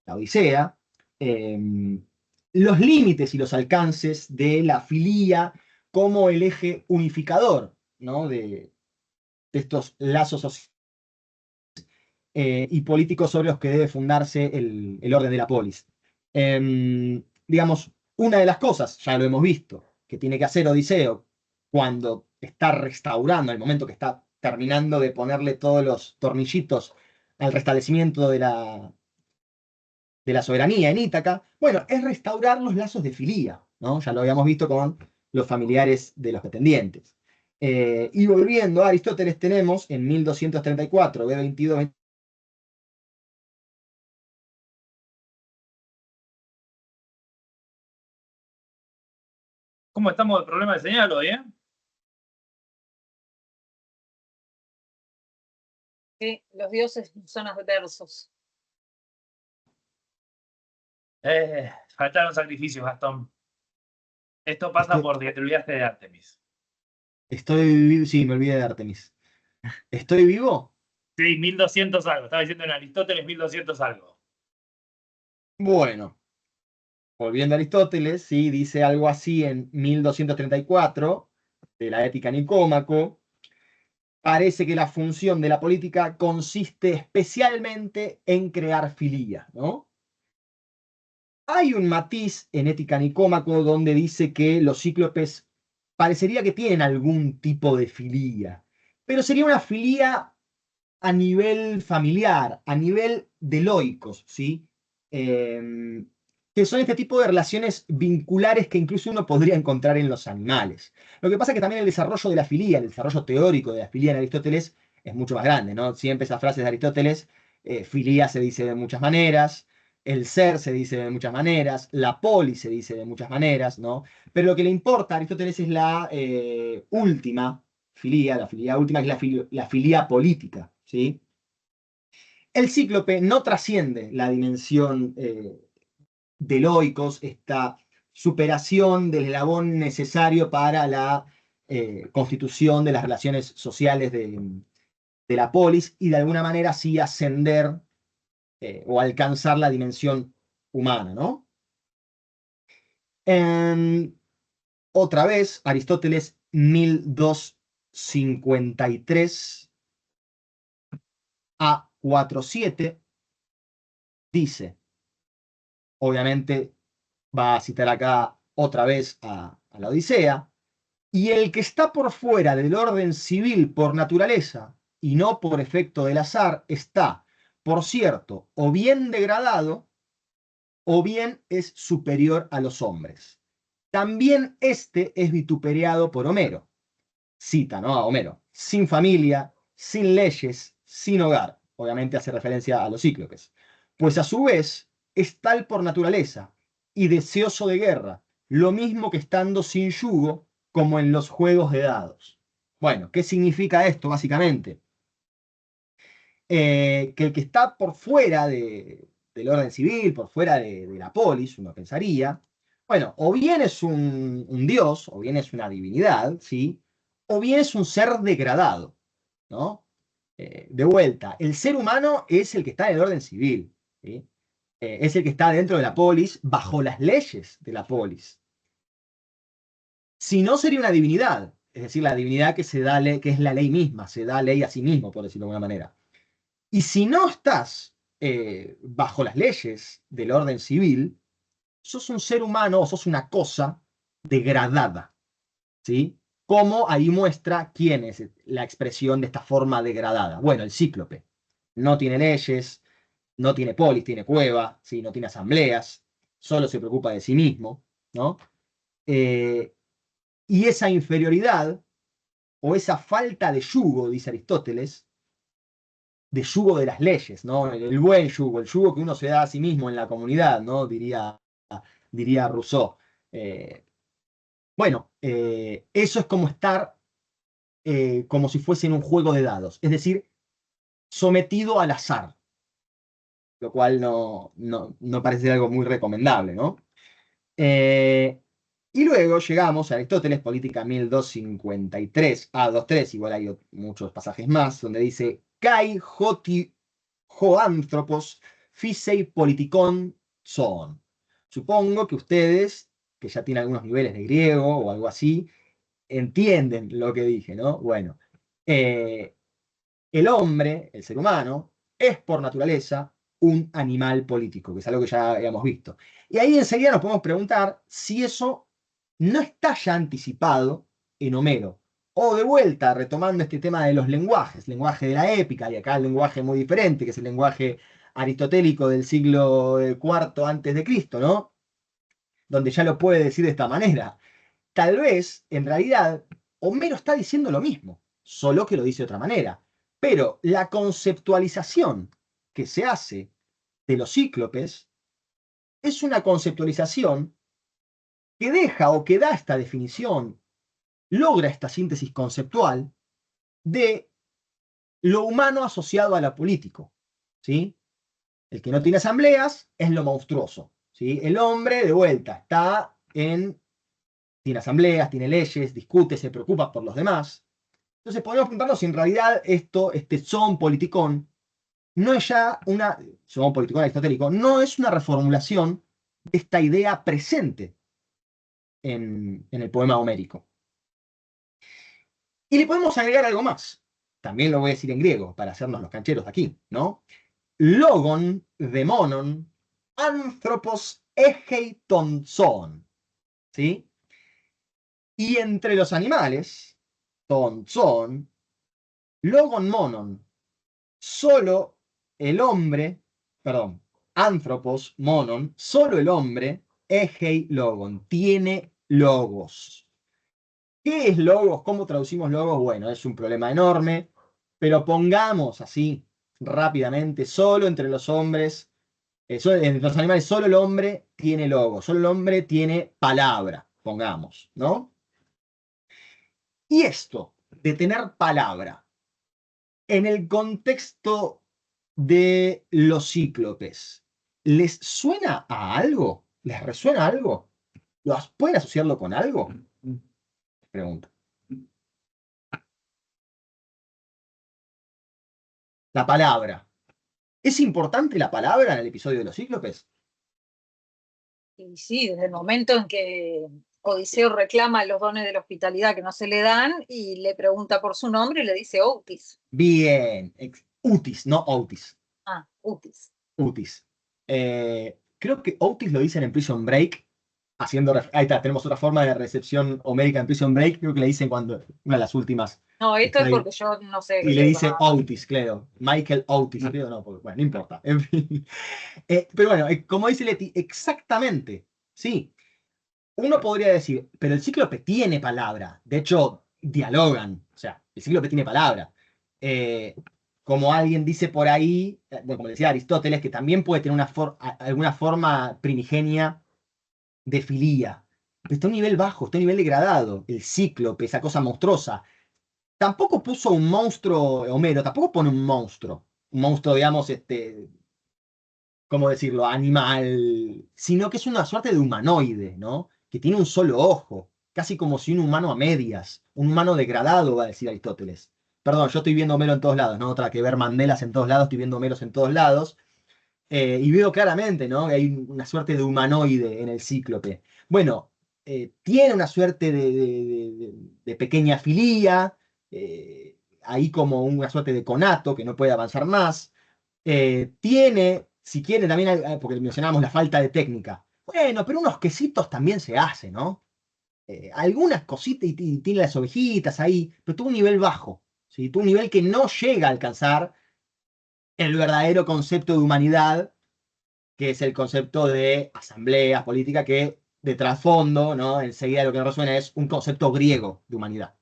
la Odisea los límites y los alcances de la filía como el eje unificador, ¿no? de estos lazos sociales y políticos sobre los que debe fundarse el orden de la polis. digamos, una de las cosas, ya lo hemos visto, que tiene que hacer Odiseo cuando está restaurando, al momento que está terminando de ponerle todos los tornillitos al restablecimiento de la soberanía en Ítaca, bueno, es restaurar los lazos de filía, ¿no? Ya lo habíamos visto con los familiares de los pretendientes. Y volviendo a Aristóteles, tenemos en 1234, B22, ¿Cómo estamos de problema de señal hoy, Sí, los dioses son adversos. Faltaron sacrificios, Gastón. Esto pasa porque te olvidaste de Artemis. Sí, me olvidé de Artemis. ¿Estoy vivo? Sí, 1200 algo. Estaba diciendo en Aristóteles 1200 algo. Bueno, volviendo a Aristóteles, sí, dice algo así en 1234, de la Ética Nicómaco. Parece que la función de la política consiste especialmente en crear filía, ¿no? Hay un matiz en Ética Nicómaco donde dice que los cíclopes parecería que tienen algún tipo de filía, pero sería una filía a nivel familiar, a nivel de loicos, ¿sí? Que son este tipo de relaciones vinculares que incluso uno podría encontrar en los animales. Lo que pasa es que también el desarrollo de la filía, el desarrollo teórico de la filía en Aristóteles es mucho más grande, ¿no? Siempre esas frases de Aristóteles, filía se dice de muchas maneras, el ser se dice de muchas maneras, la polis se dice de muchas maneras, ¿no? Pero lo que le importa a Aristóteles es la última filía, la filía última, que es la filía política, ¿sí? El cíclope no trasciende la dimensión de loicos, esta superación del eslabón necesario para la constitución de las relaciones sociales de la polis y de alguna manera sí ascender o alcanzar la dimensión humana, ¿no? Otra vez, Aristóteles 1253 a 47 dice, obviamente va a citar acá otra vez a la Odisea, y el que está por fuera del orden civil por naturaleza y no por efecto del azar está, por cierto, o bien degradado o bien es superior a los hombres. También este es vituperiado por Homero. Cita, ¿no? A Homero. Sin familia, sin leyes, sin hogar. Obviamente hace referencia a los cíclopes. Pues a su vez es tal por naturaleza y deseoso de guerra, lo mismo que estando sin yugo como en los juegos de dados. Bueno, ¿qué significa esto básicamente? Que el que está por fuera del orden civil, por fuera de la polis, uno pensaría, bueno, o bien es un dios, o bien es una divinidad, ¿sí? O bien es un ser degradado, ¿no? De vuelta, el ser humano es el que está en el orden civil, ¿sí? Es el que está dentro de la polis, bajo las leyes de la polis. Si no, sería una divinidad, es decir, la divinidad que se da que es la ley misma, se da ley a sí mismo, por decirlo de alguna manera. Y si no estás bajo las leyes del orden civil, sos un ser humano o sos una cosa degradada, ¿sí? Como ahí muestra quién es la expresión de esta forma degradada. Bueno, el cíclope. No tiene leyes, no tiene polis, tiene cueva, ¿sí? No tiene asambleas, solo se preocupa de sí mismo, ¿no? Y esa inferioridad o esa falta de yugo, dice Aristóteles, de yugo de las leyes, ¿no? El buen yugo, el yugo que uno se da a sí mismo en la comunidad, ¿no? Diría Rousseau. Bueno, eso es como estar como si fuese en un juego de dados, es decir, sometido al azar, lo cual no parece algo muy recomendable, ¿no? Y luego llegamos a Aristóteles, Política 1253, A23, igual hay muchos pasajes más, donde dice, Kai hoti hoanthropos phisei politikon son. Supongo que ustedes, que ya tienen algunos niveles de griego o algo así, entienden lo que dije, ¿no? Bueno, el hombre, el ser humano, es por naturaleza un animal político, que es algo que ya habíamos visto. Y ahí enseguida nos podemos preguntar si eso no está ya anticipado en Homero. O de vuelta, retomando este tema de los lenguajes, lenguaje de la épica, y acá el lenguaje muy diferente, que es el lenguaje aristotélico del siglo IV antes de Cristo, ¿no? Donde ya lo puede decir de esta manera. Tal vez, en realidad, Homero está diciendo lo mismo, solo que lo dice de otra manera. Pero la conceptualización que se hace de los cíclopes es una conceptualización que deja o que da esta definición, logra esta síntesis conceptual de lo humano asociado a lo político, ¿sí? El que no tiene asambleas es lo monstruoso, ¿sí? El hombre, de vuelta, tiene asambleas, tiene leyes, discute, se preocupa por los demás. Entonces podemos preguntarnos si en realidad este zoon politicón, no es ya zoon politicón aristotélico, no es una reformulación de esta idea presente en el poema homérico. Y le podemos agregar algo más. También lo voy a decir en griego, para hacernos los cancheros de aquí, ¿no? Logon demonon anthropos egeiton zoon. ¿Sí? Y entre los animales, ton zoon, logon monon, solo el hombre, perdón, anthropos monon, solo el hombre, egei logon, tiene logos. ¿Qué es logos? ¿Cómo traducimos logos? Bueno, es un problema enorme, pero pongamos así rápidamente, solo entre los hombres, entre los animales, solo el hombre tiene logos, solo el hombre tiene palabra, pongamos, ¿no? Y esto de tener palabra en el contexto de los cíclopes, ¿les suena a algo? ¿Les resuena algo? ¿Pueden asociarlo con algo? Pregunta. La palabra. ¿Es importante la palabra en el episodio de los cíclopes? Y sí, desde el momento en que Odiseo reclama los dones de la hospitalidad que no se le dan y le pregunta por su nombre y le dice Outis. Bien. Utis, no Otis. Ah, Utis. Utis. Creo que Otis lo dicen en Prison Break, ahí está, tenemos otra forma de recepción homérica en Prison Break, creo que le dicen cuando, una de las últimas. No, esto es porque yo no sé. Y le dice Otis, claro. Michael Otis, creo, no, porque, bueno, no importa. En fin. Pero bueno, como dice Leti, exactamente, sí. Uno podría decir, pero el cíclope tiene palabra. De hecho, dialogan. O sea, el cíclope tiene palabra. Como alguien dice por ahí, como decía Aristóteles, que también puede tener alguna forma primigenia de filía. Pero está a un nivel bajo, está a un nivel degradado. El cíclope, esa cosa monstruosa. Tampoco puso un monstruo, Homero, tampoco pone un monstruo. Un monstruo, digamos, ¿cómo decirlo? Animal. Sino que es una suerte de humanoide, ¿no? Que tiene un solo ojo. Casi como si un humano a medias. Un humano degradado, va a decir Aristóteles. Perdón, yo estoy viendo Homero en todos lados, ¿no? Otra que ver Mandelas en todos lados, estoy viendo Homeros en todos lados. Y veo claramente, ¿no? Que hay una suerte de humanoide en el cíclope. Bueno, tiene una suerte de pequeña filía, ahí como una suerte de conato que no puede avanzar más. Tiene, si quiere, también, porque mencionábamos la falta de técnica. Bueno, pero unos quesitos también se hace, ¿no? Algunas cositas, y tiene las ovejitas ahí, pero tuvo un nivel bajo, ¿sí? Tuvo un nivel que no llega a alcanzar el verdadero concepto de humanidad, que es el concepto de asamblea política, que de trasfondo, ¿no? Enseguida lo que nos resuena es un concepto griego de humanidad.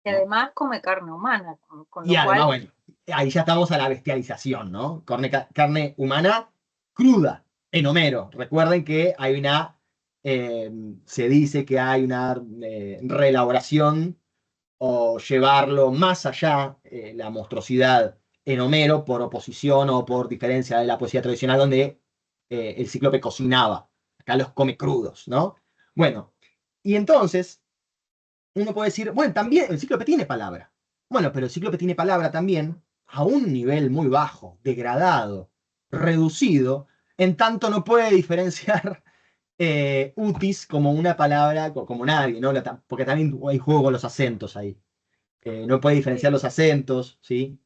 Y además come carne humana, con Y lo además, cual... bueno, ahí ya estamos a la bestialización, ¿no? Carne humana cruda en Homero. Recuerden que hay se dice que hay una reelaboración o llevarlo más allá, la monstruosidad en Homero, por oposición o por diferencia de la poesía tradicional, donde el cíclope cocinaba. Acá los come crudos, ¿no? Bueno, y entonces uno puede decir, bueno, también el cíclope tiene palabra. Bueno, pero el cíclope tiene palabra también a un nivel muy bajo, degradado, reducido, en tanto no puede diferenciar utis como una palabra, como nadie, ¿no? Porque también hay juego con los acentos ahí. No puede diferenciar los acentos, ¿sí?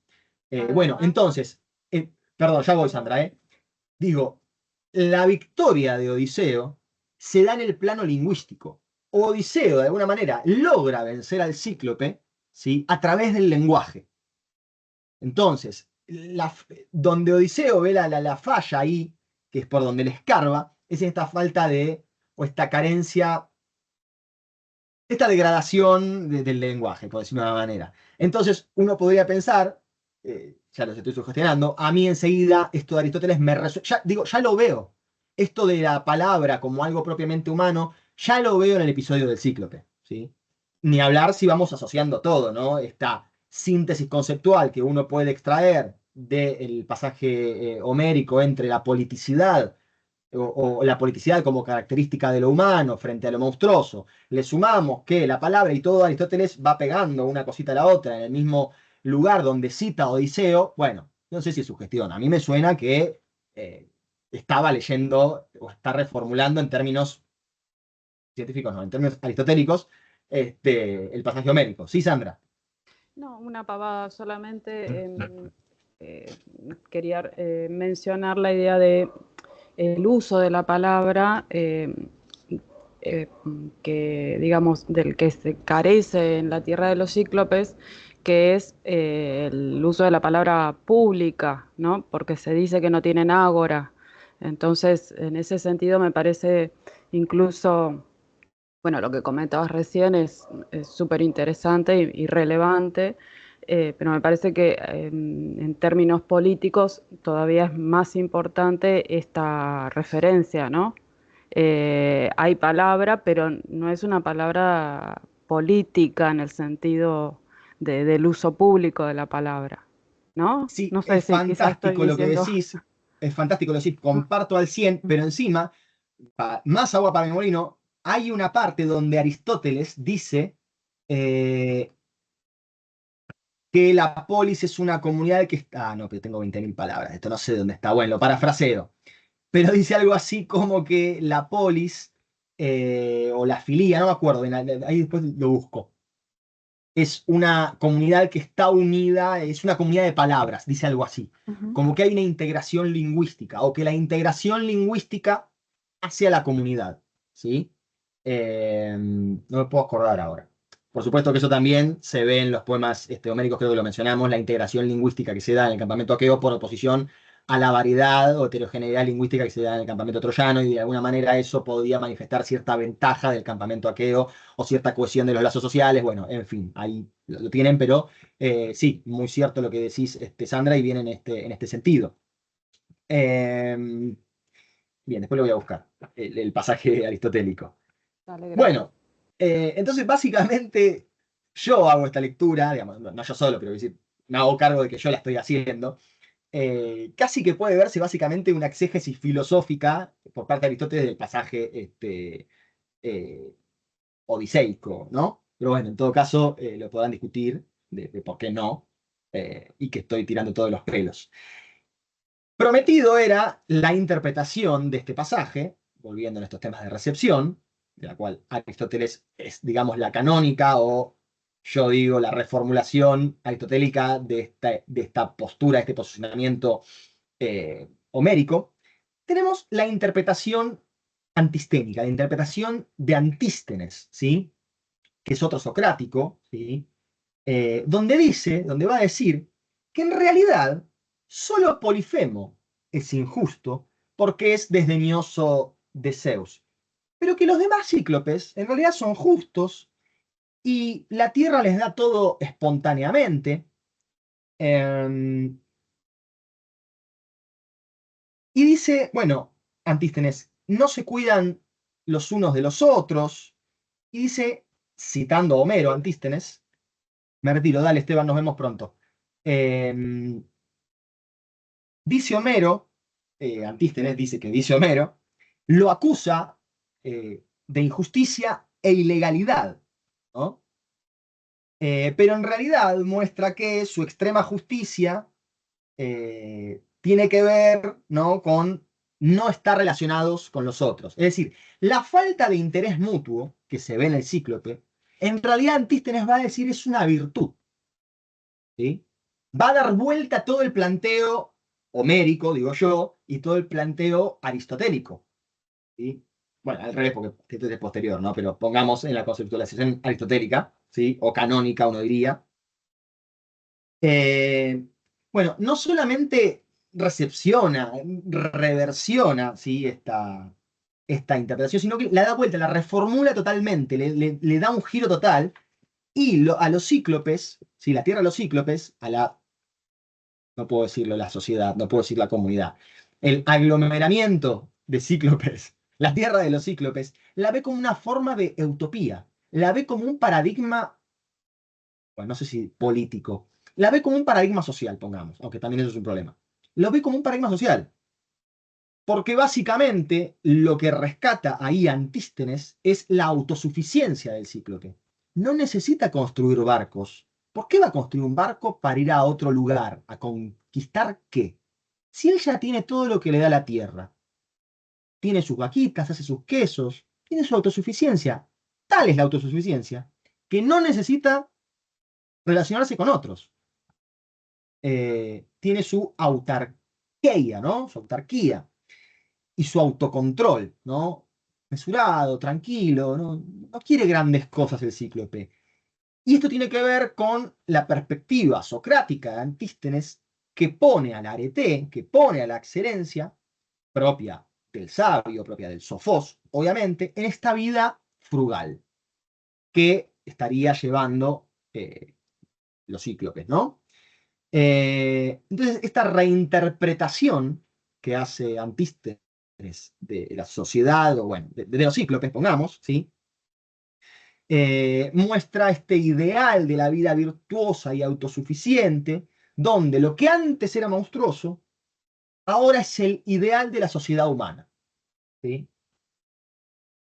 Bueno, entonces, perdón, ya voy, Sandra, ¿eh? digo, la victoria de Odiseo se da en el plano lingüístico. Odiseo, de alguna manera, logra vencer al cíclope, ¿sí?, a través del lenguaje. Entonces, donde Odiseo ve la falla ahí, que es por donde le escarba, es esta falta de, o esta carencia, esta degradación del lenguaje, por decirlo de una manera. Entonces, uno podría pensar, ya los estoy sugestionando, a mí enseguida esto de Aristóteles ya lo veo. Esto de la palabra como algo propiamente humano, ya lo veo en el episodio del cíclope, ¿sí? Ni hablar si vamos asociando todo, ¿no? Esta síntesis conceptual que uno puede extraer del pasaje homérico entre la politicidad o la politicidad como característica de lo humano frente a lo monstruoso. Le sumamos que la palabra y todo Aristóteles va pegando una cosita a la otra en el mismo lugar donde cita a Odiseo. Bueno, no sé si es sugestión. A mí me suena que estaba leyendo o está reformulando en términos científicos, no, en términos aristotélicos, el pasaje homérico. Sí, Sandra. No, una pavada solamente. Quería mencionar la idea de el uso de la palabra que, digamos, del que se carece en la tierra de los cíclopes, que es el uso de la palabra pública, ¿no? Porque se dice que no tienen ágora. Entonces, en ese sentido me parece incluso, bueno, lo que comentabas recién es súper interesante y relevante, pero me parece que en términos políticos todavía es más importante esta referencia, ¿no? Hay palabra, pero no es una palabra política en el sentido del uso público de la palabra, ¿no? Sí, No sé es si quizás estoy fantástico lo que diciendo. decís, es fantástico lo que decís, comparto al 100, pero encima, más agua para mi molino, hay una parte donde Aristóteles dice que la polis es una comunidad que está... Ah, no, pero tengo 20.000 palabras, esto no sé dónde está, bueno, lo parafraseo, pero dice algo así como que la polis o la filía, no me acuerdo, ahí después lo busco. Es una comunidad que está unida, es una comunidad de palabras, dice algo así. Ujú. Como que hay una integración lingüística, o que la integración lingüística hacia la comunidad, ¿sí? No me puedo acordar ahora. Por supuesto que eso también se ve en los poemas homéricos, creo que lo mencionamos, la integración lingüística que se da en el campamento aqueo por oposición a la variedad o heterogeneidad lingüística que se da en el campamento troyano, y de alguna manera eso podía manifestar cierta ventaja del campamento aqueo o cierta cohesión de los lazos sociales. Bueno, en fin, ahí lo tienen, pero sí, muy cierto lo que decís, Sandra, y viene en este sentido. Bien, después lo voy a buscar, el pasaje aristotélico. Dale, gracias. Bueno, entonces básicamente yo hago esta lectura, digamos, no yo solo, pero decir, me hago cargo de que yo la estoy haciendo. Casi que puede verse básicamente una exégesis filosófica por parte de Aristóteles del pasaje odiseico, ¿no? Pero bueno, en todo caso lo podrán discutir de por qué no, y que estoy tirando todos los pelos. Prometido era la interpretación de este pasaje, volviendo a estos temas de recepción, de la cual Aristóteles es, digamos, la canónica, o yo digo la reformulación aristotélica de esta postura, este posicionamiento homérico. Tenemos la interpretación antisténica, la interpretación de Antístenes, ¿sí?, que es otro socrático, ¿sí?, donde va a decir que en realidad solo Polifemo es injusto porque es desdeñoso de Zeus, pero que los demás cíclopes en realidad son justos y la tierra les da todo espontáneamente. Y dice, bueno, Antístenes, no se cuidan los unos de los otros. Y dice, citando a Homero, Antístenes, me retiro, dale Esteban, nos vemos pronto. Dice Homero, Antístenes dice que dice Homero, lo acusa de injusticia e ilegalidad, ¿no? Pero en realidad muestra que su extrema justicia tiene que ver, ¿no?, con no estar relacionados con los otros. Es decir, la falta de interés mutuo que se ve en el cíclope, en realidad Antístenes va a decir es una virtud, ¿sí? Va a dar vuelta todo el planteo homérico, digo yo, y todo el planteo aristotélico. ¿Sí? Bueno, al revés, porque esto es posterior, ¿no? Pero pongamos en la conceptualización aristotélica, ¿sí? O canónica, uno diría. Bueno, no solamente recepciona, reversiona, ¿sí? esta interpretación, sino que la da vuelta, la reformula totalmente, le da un giro total, y a los cíclopes, ¿sí? La Tierra a los cíclopes, no puedo decirlo la sociedad, no puedo decir la comunidad, el aglomeramiento de cíclopes, la Tierra de los cíclopes, la ve como una forma de utopía, la ve como un paradigma, bueno, no sé si político, la ve como un paradigma social, pongamos, aunque también eso es un problema. Lo ve como un paradigma social, porque básicamente lo que rescata ahí Antístenes es la autosuficiencia del cíclope. No necesita construir barcos. ¿Por qué va a construir un barco para ir a otro lugar? ¿A conquistar qué? Si él ya tiene todo lo que le da la tierra, tiene sus vaquitas, hace sus quesos, tiene su autosuficiencia. Tal es la autosuficiencia que no necesita relacionarse con otros. Tiene su autarquía, ¿no? Su autarquía y su autocontrol, ¿no? Mesurado, tranquilo, no quiere grandes cosas el cíclope. Y esto tiene que ver con la perspectiva socrática de Antístenes, que pone al arete, que pone a la excelencia propia del sabio, propia del sofós, obviamente, en esta vida frugal que estaría llevando los cíclopes, ¿no? Entonces, esta reinterpretación que hace Antístenes de la sociedad, o bueno, de los cíclopes, pongamos, ¿sí? Muestra este ideal de la vida virtuosa y autosuficiente, donde lo que antes era monstruoso, ahora es el ideal de la sociedad humana, ¿sí?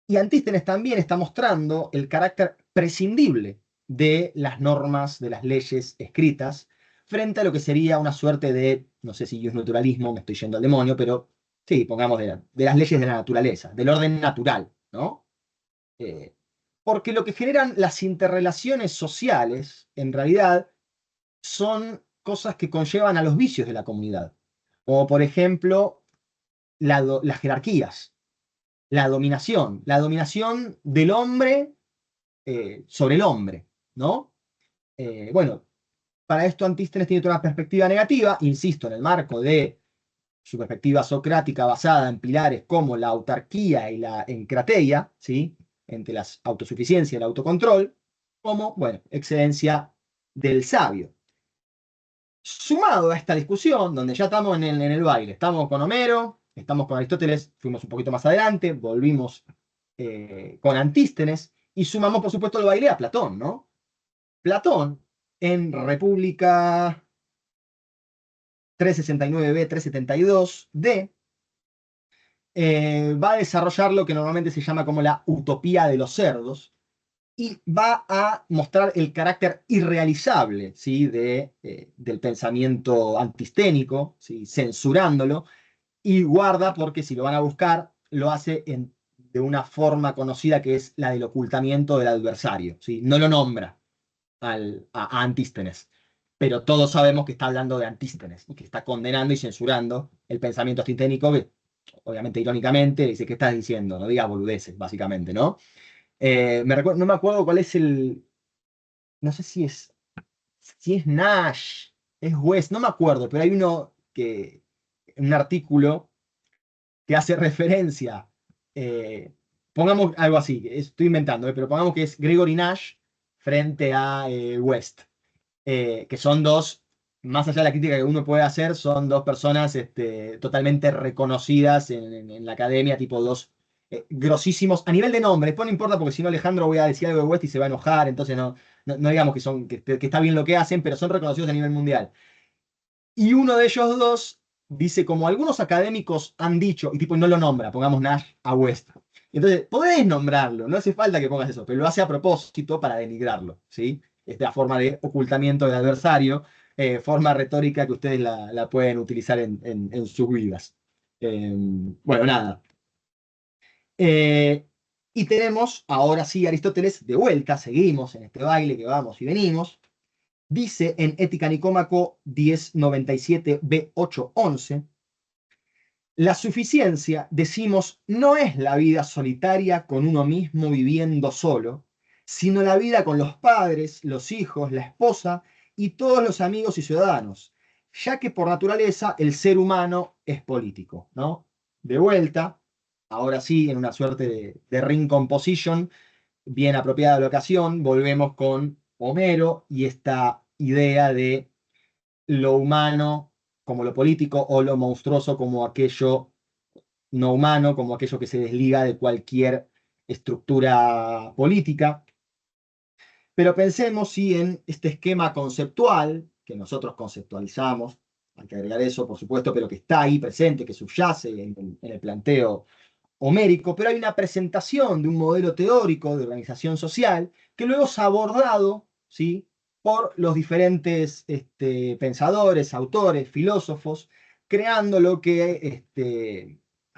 Y Antístenes también está mostrando el carácter prescindible de las normas, de las leyes escritas, frente a lo que sería una suerte de, no sé si es naturalismo, me estoy yendo al demonio, pero sí, pongamos de las leyes de la naturaleza, del orden natural, ¿no? Porque lo que generan las interrelaciones sociales, en realidad, son cosas que conllevan a los vicios de la comunidad, como por ejemplo las jerarquías, la dominación del hombre sobre el hombre, ¿no? Bueno, para esto Antístenes tiene toda una perspectiva negativa, insisto, en el marco de su perspectiva socrática basada en pilares como la autarquía y la encrateia, ¿sí? Entre la autosuficiencia y el autocontrol, como, bueno, excelencia del sabio. Sumado a esta discusión, donde ya estamos en el baile, estamos con Homero, estamos con Aristóteles, fuimos un poquito más adelante, volvimos con Antístenes, y sumamos, por supuesto, el baile a Platón, ¿no? Platón, en República 369b, 372d, va a desarrollar lo que normalmente se llama como la utopía de los cerdos, y va a mostrar el carácter irrealizable, ¿sí? Del pensamiento antisténico, ¿sí? Censurándolo, y guarda porque si lo van a buscar, lo hace de una forma conocida que es la del ocultamiento del adversario, ¿sí? No lo nombra a Antístenes, pero todos sabemos que está hablando de Antístenes y que está condenando y censurando el pensamiento antisténico, que obviamente irónicamente dice, ¿qué estás diciendo? No digas boludeces, básicamente, ¿no? No me acuerdo cuál es no sé si es Nash, es West, no me acuerdo, pero hay un artículo que hace referencia, pongamos algo así, estoy inventando, pero pongamos que es Gregory Nash frente a West, que son dos, más allá de la crítica que uno puede hacer, son dos personas totalmente reconocidas en la academia, tipo dos grosísimos, a nivel de nombre, después no importa porque si no Alejandro voy a decir algo de West y se va a enojar, entonces no digamos que está bien lo que hacen, pero son reconocidos a nivel mundial. Y uno de ellos dos dice, como algunos académicos han dicho, y tipo no lo nombra, pongamos Nash a West. Entonces, podés nombrarlo, no hace falta que pongas eso, pero lo hace a propósito para denigrarlo, ¿sí? Esta forma de ocultamiento del adversario, forma retórica que ustedes la pueden utilizar en sus vidas. Bueno, nada. Y tenemos ahora sí Aristóteles de vuelta, seguimos en este baile que vamos y venimos, dice en Ética Nicómaco 1097b811, la suficiencia, decimos, no es la vida solitaria con uno mismo viviendo solo, sino la vida con los padres, los hijos, la esposa y todos los amigos y ciudadanos, ya que por naturaleza el ser humano es político, ¿no? De vuelta, ahora sí, en una suerte de ring composition, bien apropiada de la ocasión, volvemos con Homero y esta idea de lo humano como lo político o lo monstruoso como aquello no humano, como aquello que se desliga de cualquier estructura política. Pero pensemos si en este esquema conceptual, que nosotros conceptualizamos, hay que agregar eso, por supuesto, pero que está ahí presente, que subyace en el planteo homérico, pero hay una presentación de un modelo teórico de organización social que luego es abordado, ¿sí?, por los diferentes pensadores, autores, filósofos, creando lo que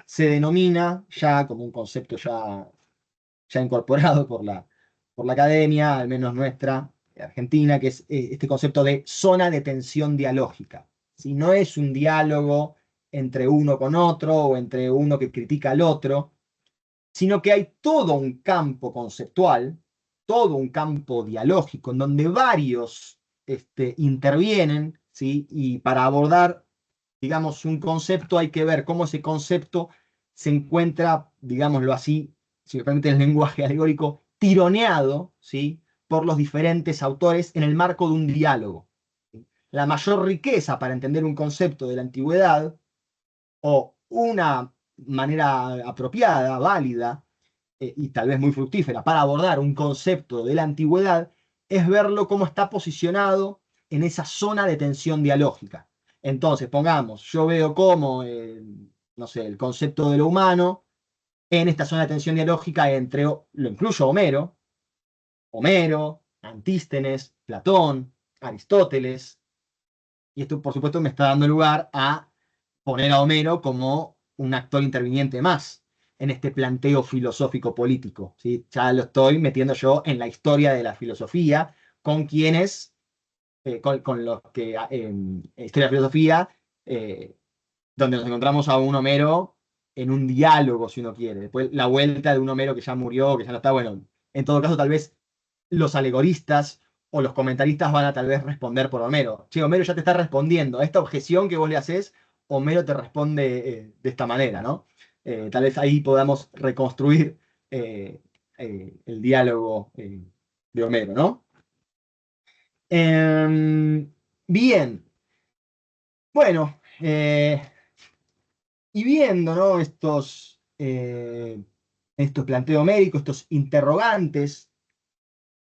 se denomina ya como un concepto ya incorporado por la academia, al menos nuestra, argentina, que es este concepto de zona de tensión dialógica. ¿Sí? No es un diálogo entre uno con otro o entre uno que critica al otro, sino que hay todo un campo conceptual, todo un campo dialógico en donde varios intervienen, ¿sí? Y para abordar, digamos, un concepto hay que ver cómo ese concepto se encuentra, digámoslo así, si me permite el lenguaje alegórico, tironeado, ¿sí?, por los diferentes autores en el marco de un diálogo. La mayor riqueza para entender un concepto de la antigüedad, o una manera apropiada, válida, y tal vez muy fructífera para abordar un concepto de la antigüedad, es verlo cómo está posicionado en esa zona de tensión dialógica. Entonces, pongamos, yo veo cómo, no sé, el concepto de lo humano en esta zona de tensión dialógica entre, lo incluyo Homero, Antístenes, Platón, Aristóteles, y esto por supuesto me está dando lugar a poner a Homero como un actor interviniente más en este planteo filosófico político, ¿sí? Ya lo estoy metiendo yo en la historia de la filosofía, con quienes, con los que, historia de la filosofía, donde nos encontramos a un Homero en un diálogo, si uno quiere. Después la vuelta de un Homero que ya murió, que ya no está, bueno, en todo caso tal vez los alegoristas o los comentaristas van a tal vez responder por Homero. Che, Homero ya te está respondiendo. A esta objeción que vos le haces, Homero te responde de esta manera, ¿no? Tal vez ahí podamos reconstruir el diálogo de Homero, ¿no? Bien. Bueno, y viendo, ¿no?, estos planteos homéricos, estos interrogantes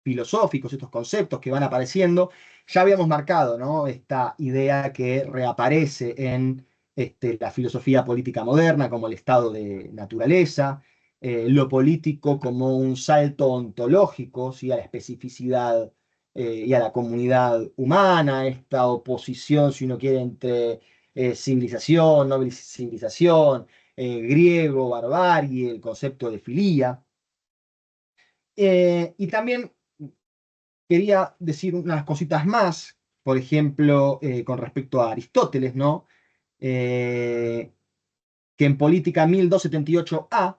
filosóficos, estos conceptos que van apareciendo, ya habíamos marcado, ¿no?, esta idea que reaparece en la filosofía política moderna como el estado de naturaleza, lo político como un salto ontológico, ¿sí?, a la especificidad y a la comunidad humana, esta oposición, si uno quiere, entre civilización, no civilización, griego, barbarie, el concepto de filía. Y también quería decir unas cositas más, por ejemplo, con respecto a Aristóteles, ¿no? Que en Política 1278a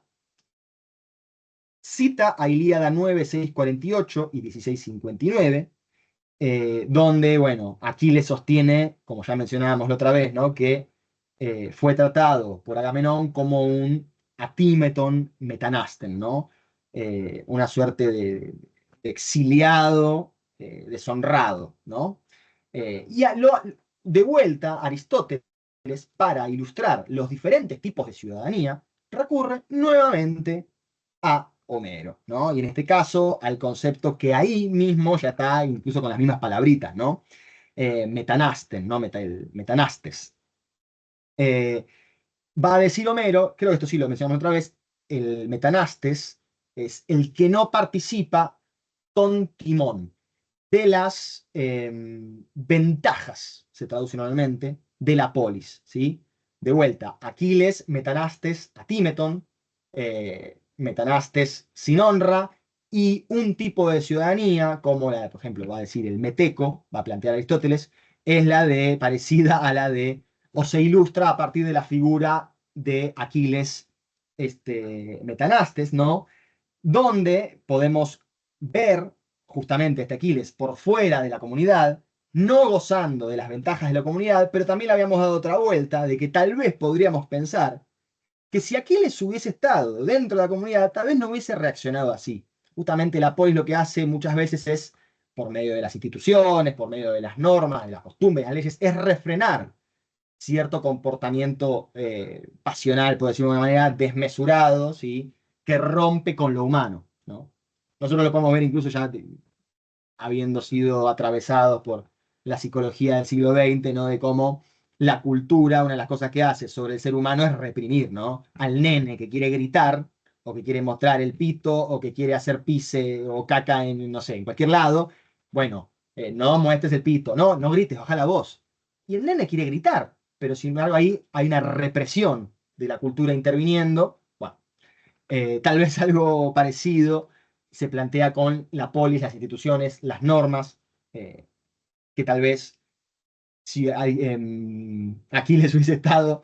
cita a Ilíada 9, 648 y 1659, donde, bueno, Aquiles sostiene, como ya mencionábamos la otra vez, ¿no?, que fue tratado por Agamenón como un atímeton metanasten, ¿no? Una suerte de exiliado, deshonrado, ¿no? De vuelta, Aristóteles, para ilustrar los diferentes tipos de ciudadanía, recurre nuevamente a Homero, ¿no? Y en este caso al concepto que ahí mismo ya está, incluso con las mismas palabritas, ¿no? Metanasten, ¿no? Metanastes. Va a decir Homero, creo que esto sí lo mencionamos otra vez, el metanastes es el que no participa con timón de las ventajas, se traduce normalmente, de la polis, ¿sí? De vuelta, Aquiles, metanastes, atímeton, metanastes sin honra, y un tipo de ciudadanía, como la, por ejemplo, va a decir el meteco, va a plantear Aristóteles, es la de, parecida a la de, o se ilustra a partir de la figura de Aquiles Metanastes, ¿no? Donde podemos ver justamente este Aquiles por fuera de la comunidad, no gozando de las ventajas de la comunidad, pero también le habíamos dado otra vuelta de que tal vez podríamos pensar que si Aquiles hubiese estado dentro de la comunidad, tal vez no hubiese reaccionado así. Justamente la polis lo que hace muchas veces es, por medio de las instituciones, por medio de las normas, de las costumbres, de las leyes, es refrenar cierto comportamiento pasional, por decirlo de una manera, desmesurado, ¿sí? Que rompe con lo humano, ¿no? Nosotros lo podemos ver incluso ya habiendo sido atravesados por la psicología del siglo XX, ¿no? De cómo la cultura, una de las cosas que hace sobre el ser humano es reprimir, ¿no? Al nene que quiere gritar, o que quiere mostrar el pito, o que quiere hacer pise o caca en, no sé, en cualquier lado. Bueno, no muestres el pito, no grites, baja la voz. Y el nene quiere gritar, pero sin embargo ahí hay una represión de la cultura interviniendo. Bueno, tal vez algo parecido se plantea con la polis, las instituciones, las normas, que tal vez si Aquiles hubiese estado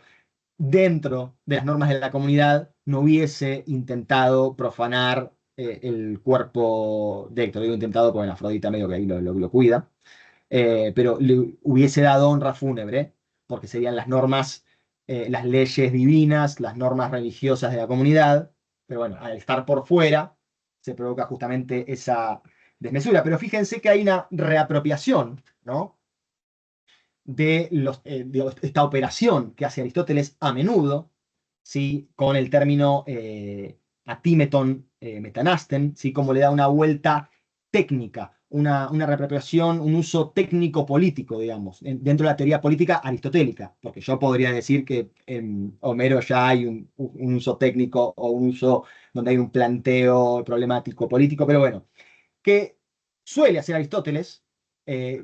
dentro de las normas de la comunidad, no hubiese intentado profanar el cuerpo de Héctor. Digo intentado porque en Afrodita medio que ahí lo cuida, pero le hubiese dado honra fúnebre, porque serían las normas, las leyes divinas, las normas religiosas de la comunidad, pero bueno, al estar por fuera se provoca justamente esa desmesura. Pero fíjense que hay una reapropiación, ¿no? De esta operación que hace Aristóteles a menudo, ¿sí? Con el término atimeton metanasten, ¿sí? Como le da una vuelta técnica, una reapropiación, un uso técnico-político, digamos, dentro de la teoría política aristotélica, porque yo podría decir que en Homero ya hay un uso técnico o un uso donde hay un planteo problemático político, pero bueno, que suele hacer Aristóteles.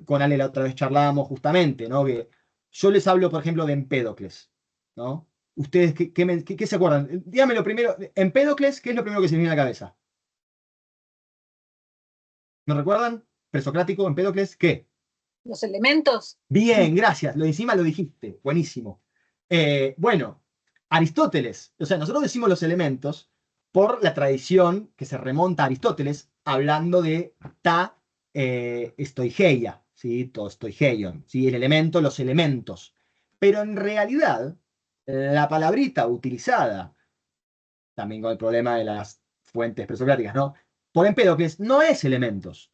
Con Ale la otra vez charlábamos justamente, ¿no? Que yo les hablo, por ejemplo, de Empédocles, ¿no? ¿Ustedes qué se acuerdan? Dígame lo primero, Empédocles, ¿qué es lo primero que se me viene a la cabeza? ¿No recuerdan? Presocrático, Empédocles, ¿qué? Los elementos. Bien, gracias. Lo de encima lo dijiste. Buenísimo. Bueno, Aristóteles, o sea, nosotros decimos los elementos por la tradición que se remonta a Aristóteles, hablando de ta estoigeia, ¿sí? To stoigeion, ¿sí? El elemento, los elementos. Pero en realidad, la palabrita utilizada, también con el problema de las fuentes presocráticas, ¿no? Por Empédocles, no es elementos,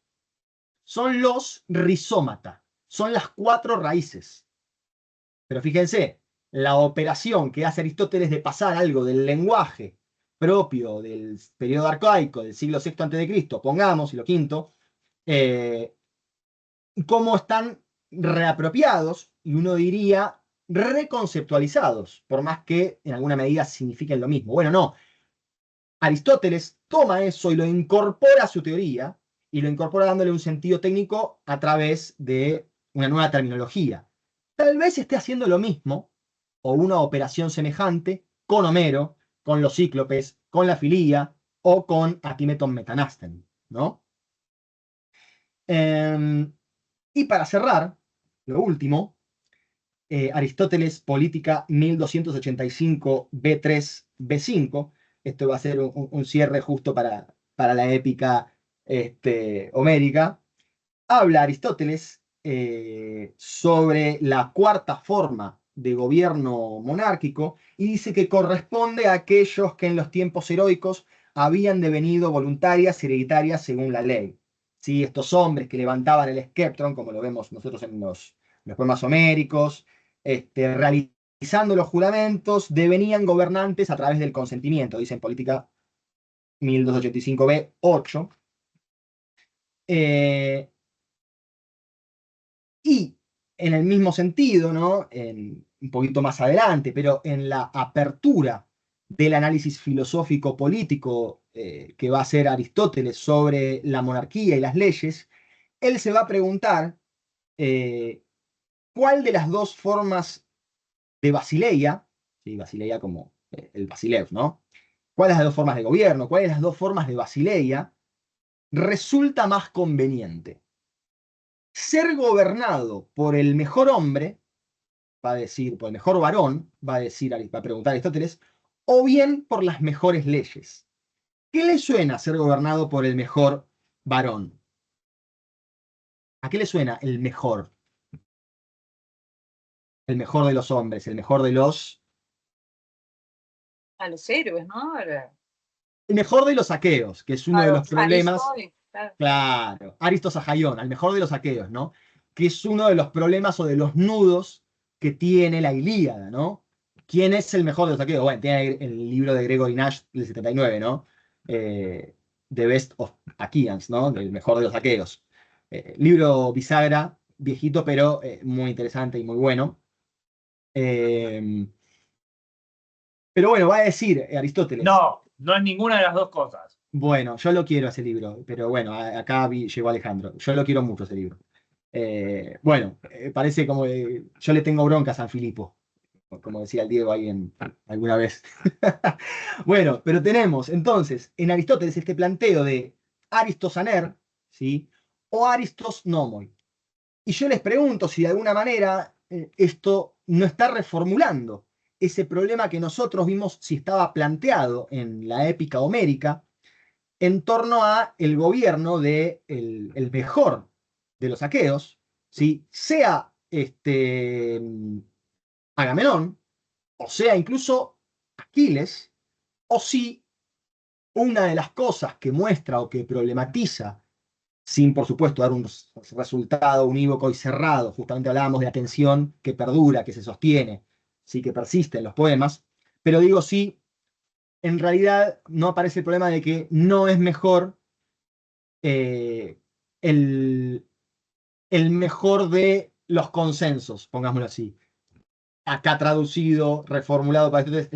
son los rizómata, son las 4 raíces. Pero fíjense, la operación que hace Aristóteles de pasar algo del lenguaje propio del periodo arcaico del siglo VI a.C., pongamos, y lo quinto, cómo están reapropiados y uno diría reconceptualizados, por más que en alguna medida signifiquen lo mismo. Bueno, no. Aristóteles toma eso y lo incorpora a su teoría y lo incorpora dándole un sentido técnico a través de una nueva terminología. Tal vez esté haciendo lo mismo o una operación semejante con Homero, con los cíclopes, con la filía o con Atimeton Metanasten, ¿no? Y para cerrar, lo último, Aristóteles, Política 1285 B3, B5. Esto va a ser un cierre justo para la épica homérica. Habla Aristóteles sobre la cuarta forma de gobierno monárquico y dice que corresponde a aquellos que en los tiempos heroicos habían devenido voluntarias y hereditarias según la ley. ¿Sí? Estos hombres que levantaban el skeptron, como lo vemos nosotros en los poemas homéricos, realizando los juramentos, devenían gobernantes a través del consentimiento, dice en Política 1285b, 8. Y en el mismo sentido, ¿no? Un poquito más adelante, pero en la apertura del análisis filosófico político que va a hacer Aristóteles sobre la monarquía y las leyes, él se va a preguntar cuál de las dos formas de Basileia, ¿sí? Basileia como el Basileus, ¿no? ¿Cuáles las dos formas de gobierno? ¿Cuáles las dos formas de Basileia resulta más conveniente. Ser gobernado por el mejor hombre, va a decir, por el mejor varón, va a preguntar Aristóteles, o bien por las mejores leyes. ¿Qué le suena ser gobernado por el mejor varón? ¿A qué le suena el mejor? El mejor de los hombres, el mejor de los... A los héroes, ¿no? El mejor de los aqueos, que es uno de los problemas... Claro. Claro, Aristos Ajaión, al mejor de los aqueos, ¿no? Que es uno de los problemas o de los nudos que tiene la Ilíada, ¿no? ¿Quién es el mejor de los aqueos? Bueno, tiene el libro de Gregory Nash del 79, ¿no? The Best of Achaeans, ¿no? El mejor de los aqueos. Libro bisagra, viejito, pero muy interesante y muy bueno. Pero bueno, va a decir Aristóteles. No, no es ninguna de las dos cosas. Bueno, yo lo quiero ese libro, pero bueno, acá llegó Alejandro. Yo lo quiero mucho ese libro. Bueno, parece como yo le tengo bronca a San Filipo, como decía el Diego ahí alguna vez. Bueno, pero tenemos entonces en Aristóteles este planteo de Aristos aner, ¿sí? O Aristos nomoi. Y yo les pregunto si de alguna manera esto no está reformulando ese problema que nosotros vimos si estaba planteado en la épica homérica en torno a el gobierno de el mejor de los aqueos, ¿sí? Sea Agamenón, o sea incluso Aquiles, o si una de las cosas que muestra o que problematiza, sin por supuesto dar un resultado unívoco y cerrado, justamente hablábamos de la tensión que perdura, que se sostiene, sí que persiste en los poemas, pero digo sí, en realidad no aparece el problema de que no es mejor el, el mejor de los consensos, pongámoslo así. Acá traducido, reformulado para entonces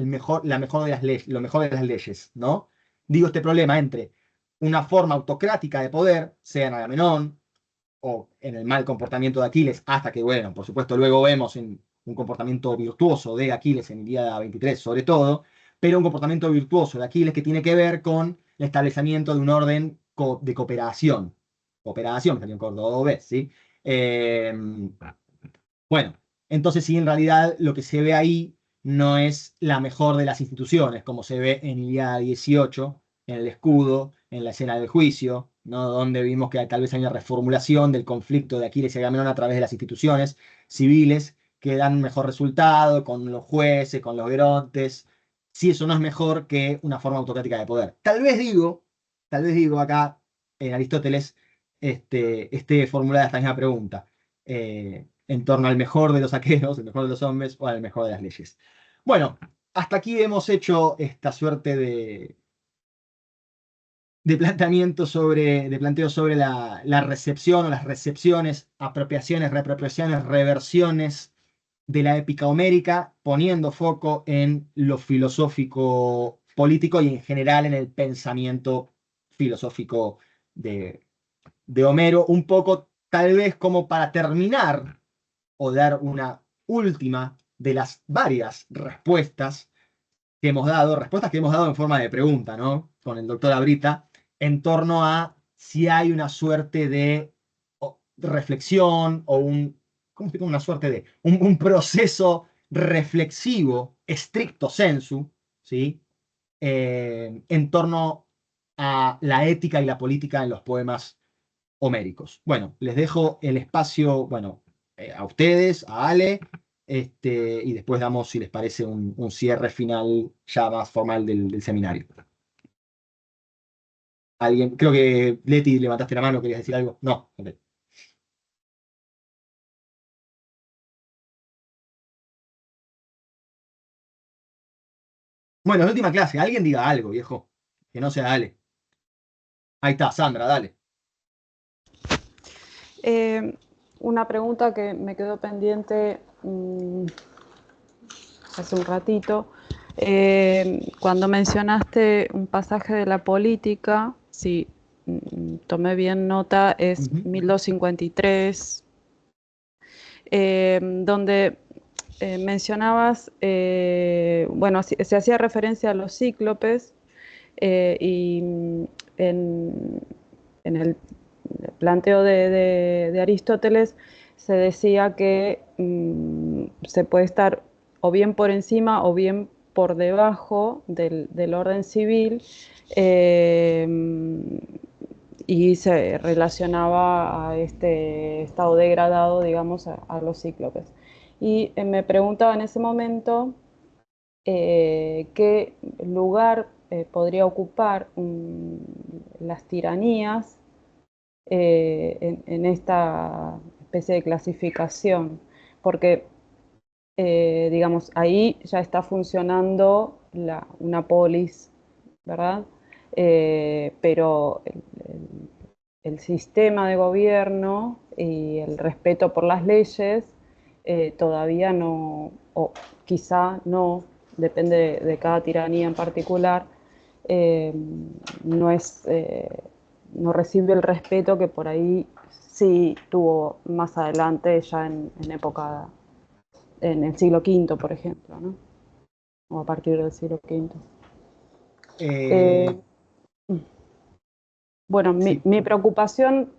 la mejor de las leyes, lo mejor de las leyes, ¿no? Digo, este problema entre una forma autocrática de poder, sea en Agamenón o en el mal comportamiento de Aquiles, hasta que, bueno, por supuesto, luego vemos en un comportamiento virtuoso de Aquiles en Ilíada 23, sobre todo, pero un comportamiento virtuoso de Aquiles que tiene que ver con el establecimiento de un orden de cooperación. Cooperación, salió en cordobés, ¿sí? Bueno, entonces sí, en realidad lo que se ve ahí no es la mejor de las instituciones, como se ve en Ilíada 18, en el escudo, en la escena del juicio, ¿no? Donde vimos que tal vez hay una reformulación del conflicto de Aquiles y Agamenón a través de las instituciones civiles que dan mejor resultado con los jueces, con los gerontes. Si eso no es mejor que una forma autocrática de poder. Tal vez digo acá en Aristóteles, esté formulada esta misma pregunta. En torno al mejor de los aqueos, el mejor de los hombres o al mejor de las leyes. Bueno, hasta aquí hemos hecho esta suerte de planteamiento de planteo sobre la recepción o las recepciones, apropiaciones, reapropiaciones, reversiones de la épica homérica, poniendo foco en lo filosófico político y en general en el pensamiento filosófico de Homero, un poco tal vez como para terminar o dar una última de las varias respuestas que hemos dado en forma de pregunta, ¿no? Con el doctor Abrita, en torno a si hay una suerte de reflexión o ¿cómo se llama? Una suerte de, un proceso reflexivo, stricto sensu, ¿sí? En torno a la ética y la política en los poemas homéricos. Bueno, les dejo el espacio, bueno, a ustedes, a Ale, y después damos, si les parece, un cierre final ya más formal del seminario. ¿Alguien? Creo que Leti, levantaste la mano, ¿querías decir algo? No. Ok. Bueno, es la última clase. Alguien diga algo, viejo. Que no sea Ale. Ahí está, Sandra, dale. Una pregunta que me quedó pendiente hace un ratito. Cuando mencionaste un pasaje de la política, si tomé bien nota, es 1253, donde mencionabas, bueno, se hacía referencia a los cíclopes y en el planteo de Aristóteles se decía que se puede estar o bien por encima o bien por debajo del orden civil, y se relacionaba a este estado degradado, digamos, a los cíclopes. Y me preguntaba en ese momento qué lugar podría ocupar las tiranías en esta especie de clasificación, porque digamos, ahí ya está funcionando una polis, ¿verdad? Pero el sistema de gobierno y el respeto por las leyes todavía no, o quizá no, depende de cada tiranía en particular, eh, no es, no recibe el respeto que por ahí sí tuvo más adelante, ya en época, en el siglo V, por ejemplo, ¿no? O a partir del siglo V. Eh, Bueno, sí. mi preocupación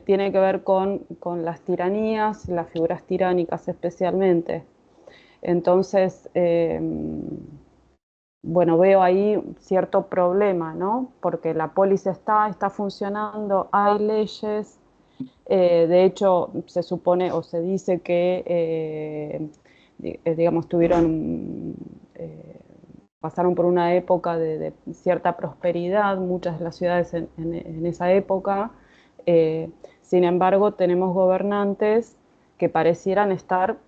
tiene que ver con las tiranías, las figuras tiránicas especialmente. Entonces, bueno, veo ahí cierto problema, ¿no? Porque la polis está funcionando, hay leyes, de hecho se supone o se dice que, digamos, pasaron por una época de cierta prosperidad, muchas de las ciudades en esa época. Sin embargo, tenemos gobernantes que parecieran estar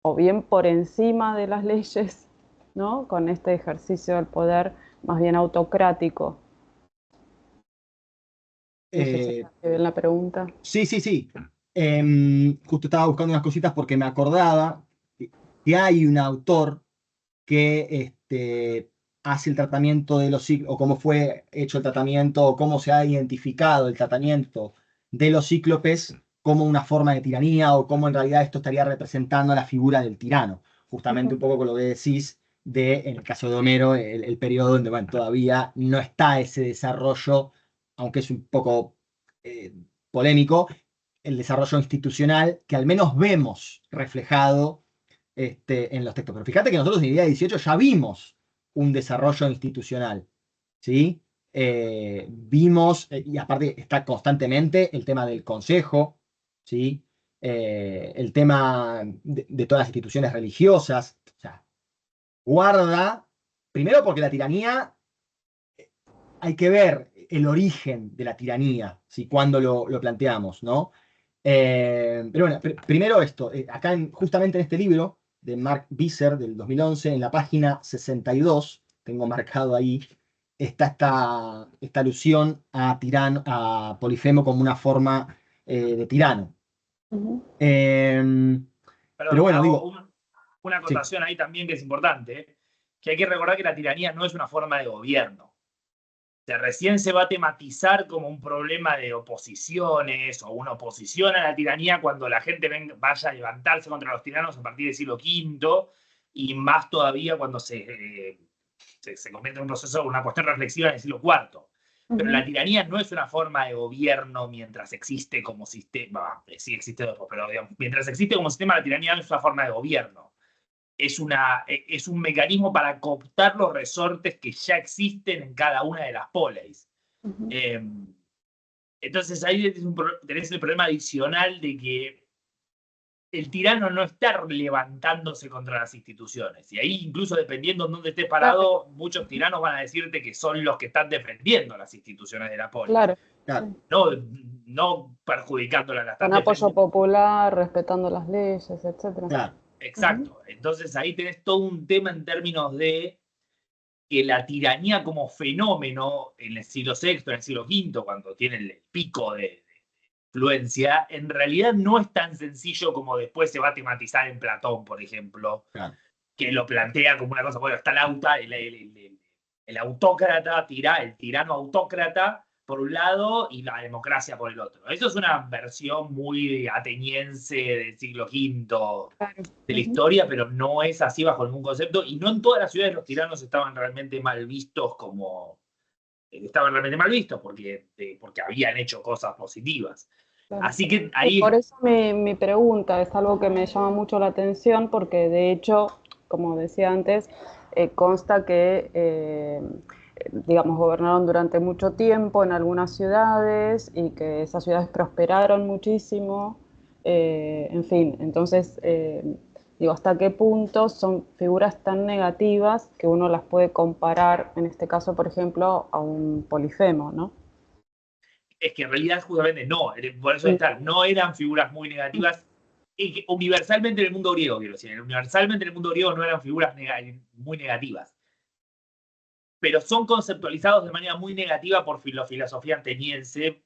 o bien por encima de las leyes, ¿no? Con este ejercicio del poder más bien autocrático. No sé si Eh, me ven la pregunta. sí, sí, sí. Justo estaba buscando unas cositas porque me acordaba que hay un autor que hace el tratamiento de los cíclopes, o cómo fue hecho el tratamiento, o cómo se ha identificado el tratamiento de los cíclopes como una forma de tiranía, o cómo en realidad esto estaría representando la figura del tirano. Justamente un poco con lo que decís en el caso de Homero, el periodo donde bueno, todavía no está ese desarrollo, aunque es un poco eh, polémico, el desarrollo institucional que al menos vemos reflejado en los textos. Pero fíjate que nosotros en Idea 18 ya vimos un desarrollo institucional, ¿sí? Vimos, y aparte está constantemente el tema del consejo, ¿sí? El tema de todas las instituciones religiosas. O sea, guarda, primero porque la tiranía, hay que ver el origen de la tiranía, ¿sí? Cuando lo planteamos, ¿no? Pero bueno, primero esto, acá justamente en este libro de Mark Visser del 2011, en la página 62, tengo marcado ahí, está esta alusión a Polifemo como una forma de tirano. Eh, pero Perdón, bueno, hago digo, una sí, acotación ahí también que es importante, que hay que recordar que la tiranía no es una forma de gobierno. O sea, recién se va a tematizar como un problema de oposiciones o una oposición a la tiranía cuando la gente vaya a levantarse contra los tiranos a partir del siglo V y más todavía cuando se convierte en un proceso, una cuestión reflexiva en el siglo IV. Pero la tiranía no es una forma de gobierno mientras existe como sistema, sí existe después, pero digamos, mientras existe como sistema, la tiranía no es una forma de gobierno. Es un mecanismo para cooptar los resortes que ya existen en cada una de las poleis. Eh, entonces ahí tenés el problema adicional de que el tirano no está levantándose contra las instituciones. Y ahí, incluso dependiendo de dónde estés parado, muchos tiranos van a decirte que son los que están defendiendo las instituciones de la polis. Claro. claro, No, no perjudicándolas, las Con están apoyo defendiendo. popular, respetando las leyes, etcétera. claro. Exacto. Entonces ahí tenés todo un tema en términos de que la tiranía como fenómeno en el siglo VI, en el siglo V, cuando tiene el pico de influencia, en realidad no es tan sencillo como después se va a tematizar en Platón, por ejemplo, Claro. que lo plantea como una cosa, bueno, está el autócrata, el tirano autócrata por un lado y la democracia por el otro. Eso es una versión muy ateniense del siglo V Claro. de la historia, pero no es así bajo ningún concepto, y no en todas las ciudades los tiranos estaban realmente mal vistos como estaban realmente mal vistos porque habían hecho cosas positivas. Claro. Así que Sí, ahí, por eso mi pregunta es algo que me llama mucho la atención, porque de hecho, como decía antes, consta que, digamos, gobernaron durante mucho tiempo en algunas ciudades y que esas ciudades prosperaron muchísimo. En fin, entonces, digo, ¿hasta qué punto son figuras tan negativas que uno las puede comparar, en este caso, por ejemplo, a un Polifemo, ¿no? es que en realidad justamente no, por eso no eran figuras muy negativas, y que universalmente en el mundo griego, quiero decir, universalmente en el mundo griego no eran figuras muy negativas, pero son conceptualizados de manera muy negativa por la filosofía ateniense,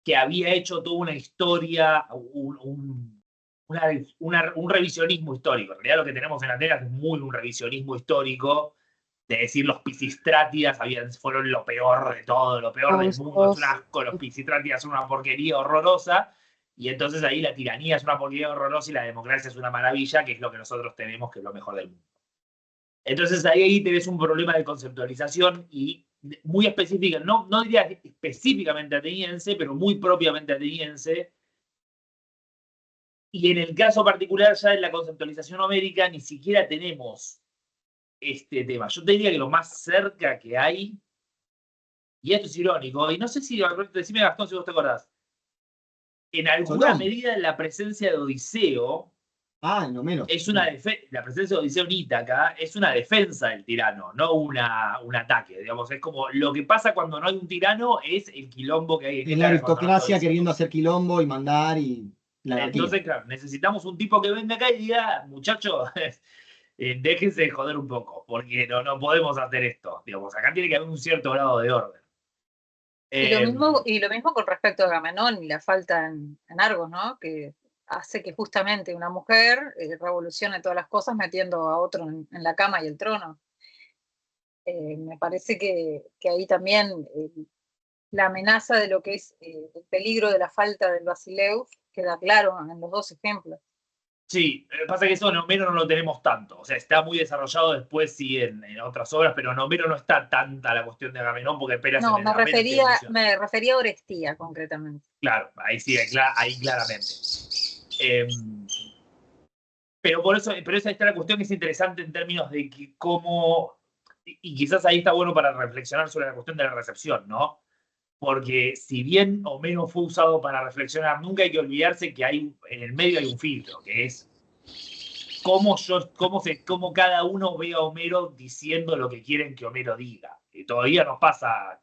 que había hecho toda una historia, un revisionismo histórico. En realidad lo que tenemos en Atenas es muy un revisionismo histórico, de decir los Pisistrátidas fueron lo peor de todo, lo peor del mundo, es un asco, los Pisistrátidas son una porquería horrorosa, y entonces ahí la tiranía es una porquería horrorosa y la democracia es una maravilla, que es lo que nosotros tenemos, que es lo mejor del mundo. Entonces ahí tenés un problema de conceptualización y muy específica, no diría específicamente ateniense, pero muy propiamente ateniense. Y en el caso particular, ya en la conceptualización homérica, ni siquiera tenemos este tema. Yo te diría que lo más cerca que hay, y esto es irónico, y no sé si, decime Gastón si vos te acordás, en alguna Solón. medida la presencia de Odiseo No menos. es la presencia de Odiseo en Ítaca es una defensa del tirano, no un ataque. Digamos, es como lo que pasa cuando no hay un tirano es el quilombo que hay en Es la Ítaca cuando no está aristocracia Odiseo. queriendo hacer quilombo y mandar y la anarquía. Entonces, claro, necesitamos un tipo que venga acá y diga, muchachos, déjense de joder un poco, porque no podemos hacer esto. Digamos, acá tiene que haber un cierto grado de orden. Y lo mismo con respecto a Agamenón y la falta en Argos, ¿no? Que hace que justamente una mujer revolucione todas las cosas metiendo a otro en la cama y el trono. Me parece que ahí también la amenaza de lo que es el peligro de la falta del Basileus queda claro en los dos ejemplos. Sí, pasa que eso en Homero no lo tenemos tanto. O sea, está muy desarrollado después sí en otras obras, pero en Homero no está tanta la cuestión de Agamenón porque Peras No, en me el refería a Orestía concretamente. Claro, ahí sí, ahí claramente. Pero esa está la cuestión que es interesante en términos de que cómo, y quizás ahí está bueno para reflexionar sobre la cuestión de la recepción, ¿no? Porque si bien Homero fue usado para reflexionar, nunca hay que olvidarse que en el medio hay un filtro, que es cómo cada uno ve a Homero diciendo lo que quieren que Homero diga. Y todavía nos pasa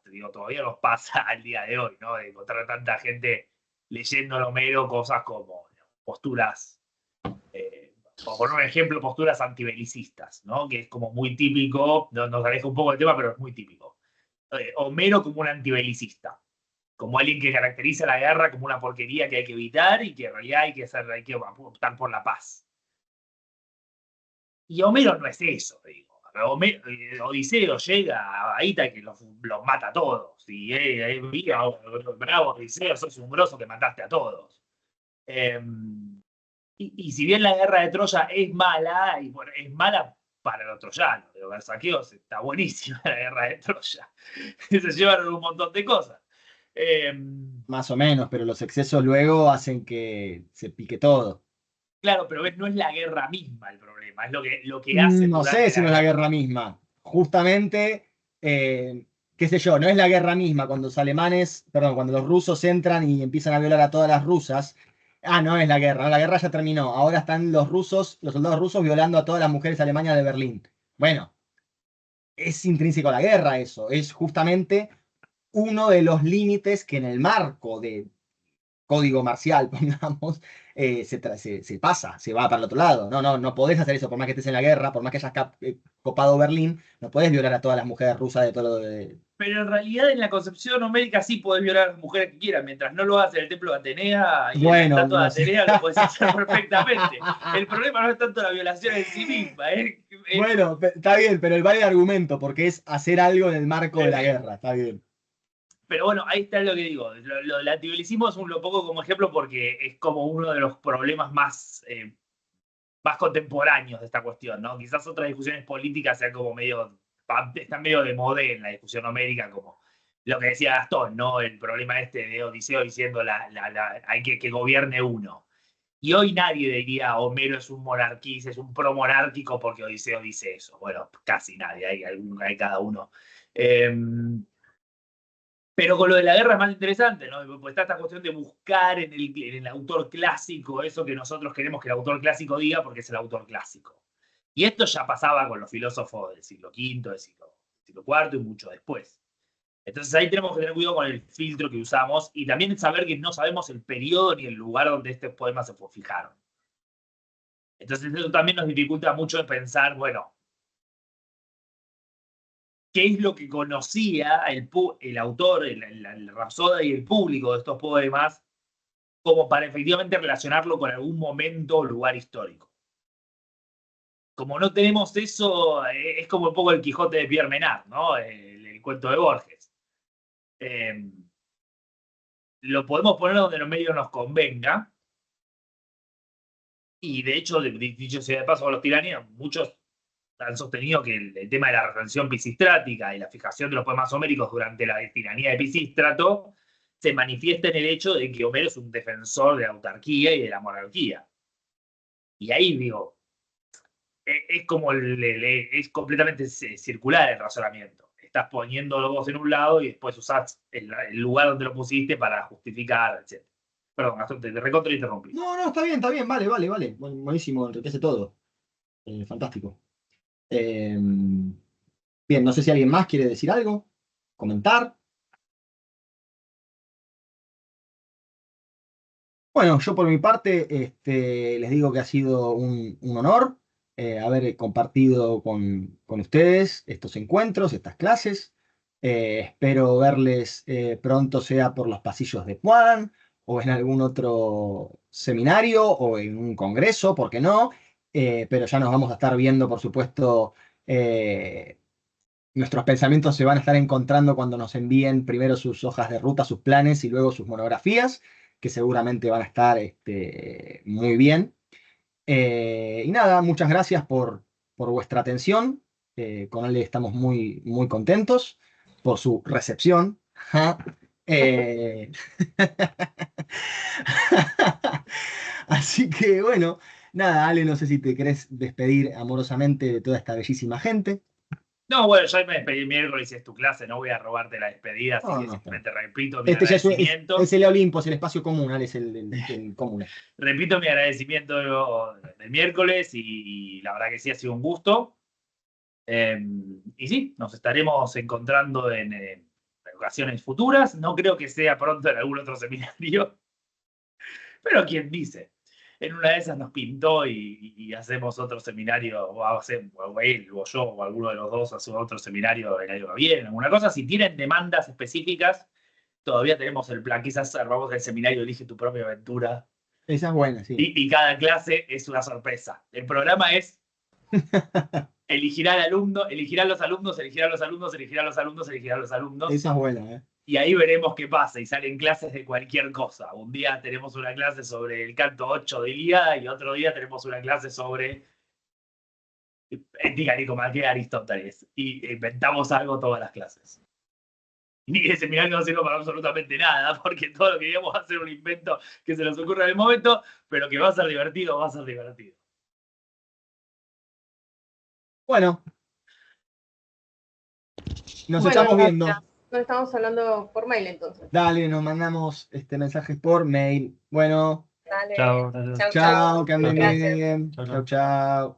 al día de hoy, ¿no? De encontrar tanta gente leyendo a Homero cosas como posturas, por poner un ejemplo, posturas antibelicistas, ¿no? Que es como muy típico, nos aleja un poco del tema, pero es muy típico. Homero como un antibelicista, como alguien que caracteriza la guerra como una porquería que hay que evitar y que en realidad hay que optar por la paz. Y Homero no es eso, digo. Odiseo llega a Ítaca que los mata a todos. Y bravo, Odiseo, sos un grosso que mataste a todos. Y si bien la guerra de Troya es mala, y bueno, es mala para los troyanos, de los saqueos está buenísima la guerra de Troya. Se llevaron un montón de cosas. Más o menos, pero los excesos luego hacen que se pique todo. Claro, pero no es la guerra misma el problema, es lo que hacen No durante sé si no es la guerra misma. Justamente, qué sé yo, no es la guerra misma cuando cuando los rusos entran y empiezan a violar a todas las rusas. No es la guerra, no, la guerra ya terminó. Ahora están los soldados rusos violando a todas las mujeres alemanas de Berlín. Bueno, es intrínseco a la guerra eso. Es justamente uno de los límites que en el marco de código marcial, pongamos, se pasa, se va para el otro lado. No podés hacer eso por más que estés en la guerra, por más que hayas copado Berlín, no podés violar a todas las mujeres rusas de todo de... Pero en realidad en la concepción homérica sí podés violar a las mujeres que quieras, mientras no lo hagas en el templo de Atenea y en la estatua de Atenea lo podés hacer perfectamente. El problema no es tanto la violación en sí misma. Bueno, está bien, pero el vale argumento, porque es hacer algo en el marco de la guerra, está bien. Pero bueno, ahí está lo que digo. Lo del antibelicismo es un poco como ejemplo porque es como uno de los problemas más contemporáneos de esta cuestión, ¿no? Quizás otras discusiones políticas sean como están medio de moda en la discusión homérica, como lo que decía Gastón, ¿no? El problema este de Odiseo diciendo hay que gobierne uno. Y hoy nadie diría Homero es un monarquista, es un pro-monárquico porque Odiseo dice eso. Bueno, casi nadie, hay cada uno. Pero con lo de la guerra es más interesante, ¿no? Pues está esta cuestión de buscar en el autor clásico eso que nosotros queremos que el autor clásico diga porque es el autor clásico. Y esto ya pasaba con los filósofos del siglo V, del siglo IV y mucho después. Entonces ahí tenemos que tener cuidado con el filtro que usamos y también saber que no sabemos el periodo ni el lugar donde estos poemas se fijaron. Entonces eso también nos dificulta mucho pensar, bueno, ¿qué es lo que conocía el autor, el rapsoda y el público de estos poemas como para efectivamente relacionarlo con algún momento o lugar histórico? Como no tenemos eso, es como un poco el Quijote de Pierre Menard, ¿no? El cuento de Borges. Lo podemos poner donde en medio nos convenga. Y de hecho, dicho sea de paso a los tiranios, muchos han sostenido que el tema de la recensión pisistrática y la fijación de los poemas homéricos durante la tiranía de Pisístrato se manifiesta en el hecho de que Homero es un defensor de la autarquía y de la monarquía. Y ahí digo, es como es completamente circular el razonamiento. Estás poniéndolo vos en un lado y después usás el lugar donde lo pusiste para justificar, etc. Perdón, Gastón, te recontra interrumpí. No, está bien, vale. Buenísimo, enriquece todo. Fantástico. Bien, no sé si alguien más quiere decir algo, comentar. Bueno, yo por mi parte les digo que ha sido un honor haber compartido con ustedes estos encuentros, estas clases. Espero verles pronto, sea por los pasillos de Puan o en algún otro seminario o en un congreso, ¿por qué no? Pero ya nos vamos a estar viendo, por supuesto. Nuestros pensamientos se van a estar encontrando cuando nos envíen primero sus hojas de ruta, sus planes y luego sus monografías, que seguramente van a estar muy bien. Y nada, muchas gracias por vuestra atención. Con Ale estamos muy, muy contentos por su recepción. Así que bueno, nada, Ale, no sé si te querés despedir amorosamente de toda esta bellísima gente. No, bueno, ya me despedí el miércoles y es tu clase, no voy a robarte la despedida, así que simplemente repito mi agradecimiento. Es el Olimpo, es el espacio común, Ale, es el común. Repito mi agradecimiento del miércoles y la verdad que sí ha sido un gusto. Y sí, nos estaremos encontrando en ocasiones futuras. No creo que sea pronto en algún otro seminario, pero quién dice. En una de esas nos pintó y hacemos otro seminario, o él, o yo, o alguno de los dos hace otro seminario el año que viene, alguna cosa. Si tienen demandas específicas, todavía tenemos el plan. Quizás armamos el seminario Elige tu propia aventura. Esa es buena, sí. Y cada clase es una sorpresa. El programa es elegirá al alumno, elegirá a los alumnos, elegirá a los alumnos, elegirá a los alumnos, elegirá a los alumnos. Esa es buena, ¿eh? Y ahí veremos qué pasa, y salen clases de cualquier cosa. Un día tenemos una clase sobre el canto 8 de Ilíada y otro día tenemos una clase sobre Ética Nicomaquea Aristóteles. Y inventamos algo todas las clases. Y el seminario no sirve para absolutamente nada, porque todo lo que queríamos hacer un invento que se nos ocurra en el momento, pero que va a ser divertido, va a ser divertido. Bueno. Nos estamos viendo. Nos estamos hablando por mail entonces. Dale, nos mandamos mensajes por mail. Bueno. Dale. Chao. Chao, que anden bien. Chao, chao.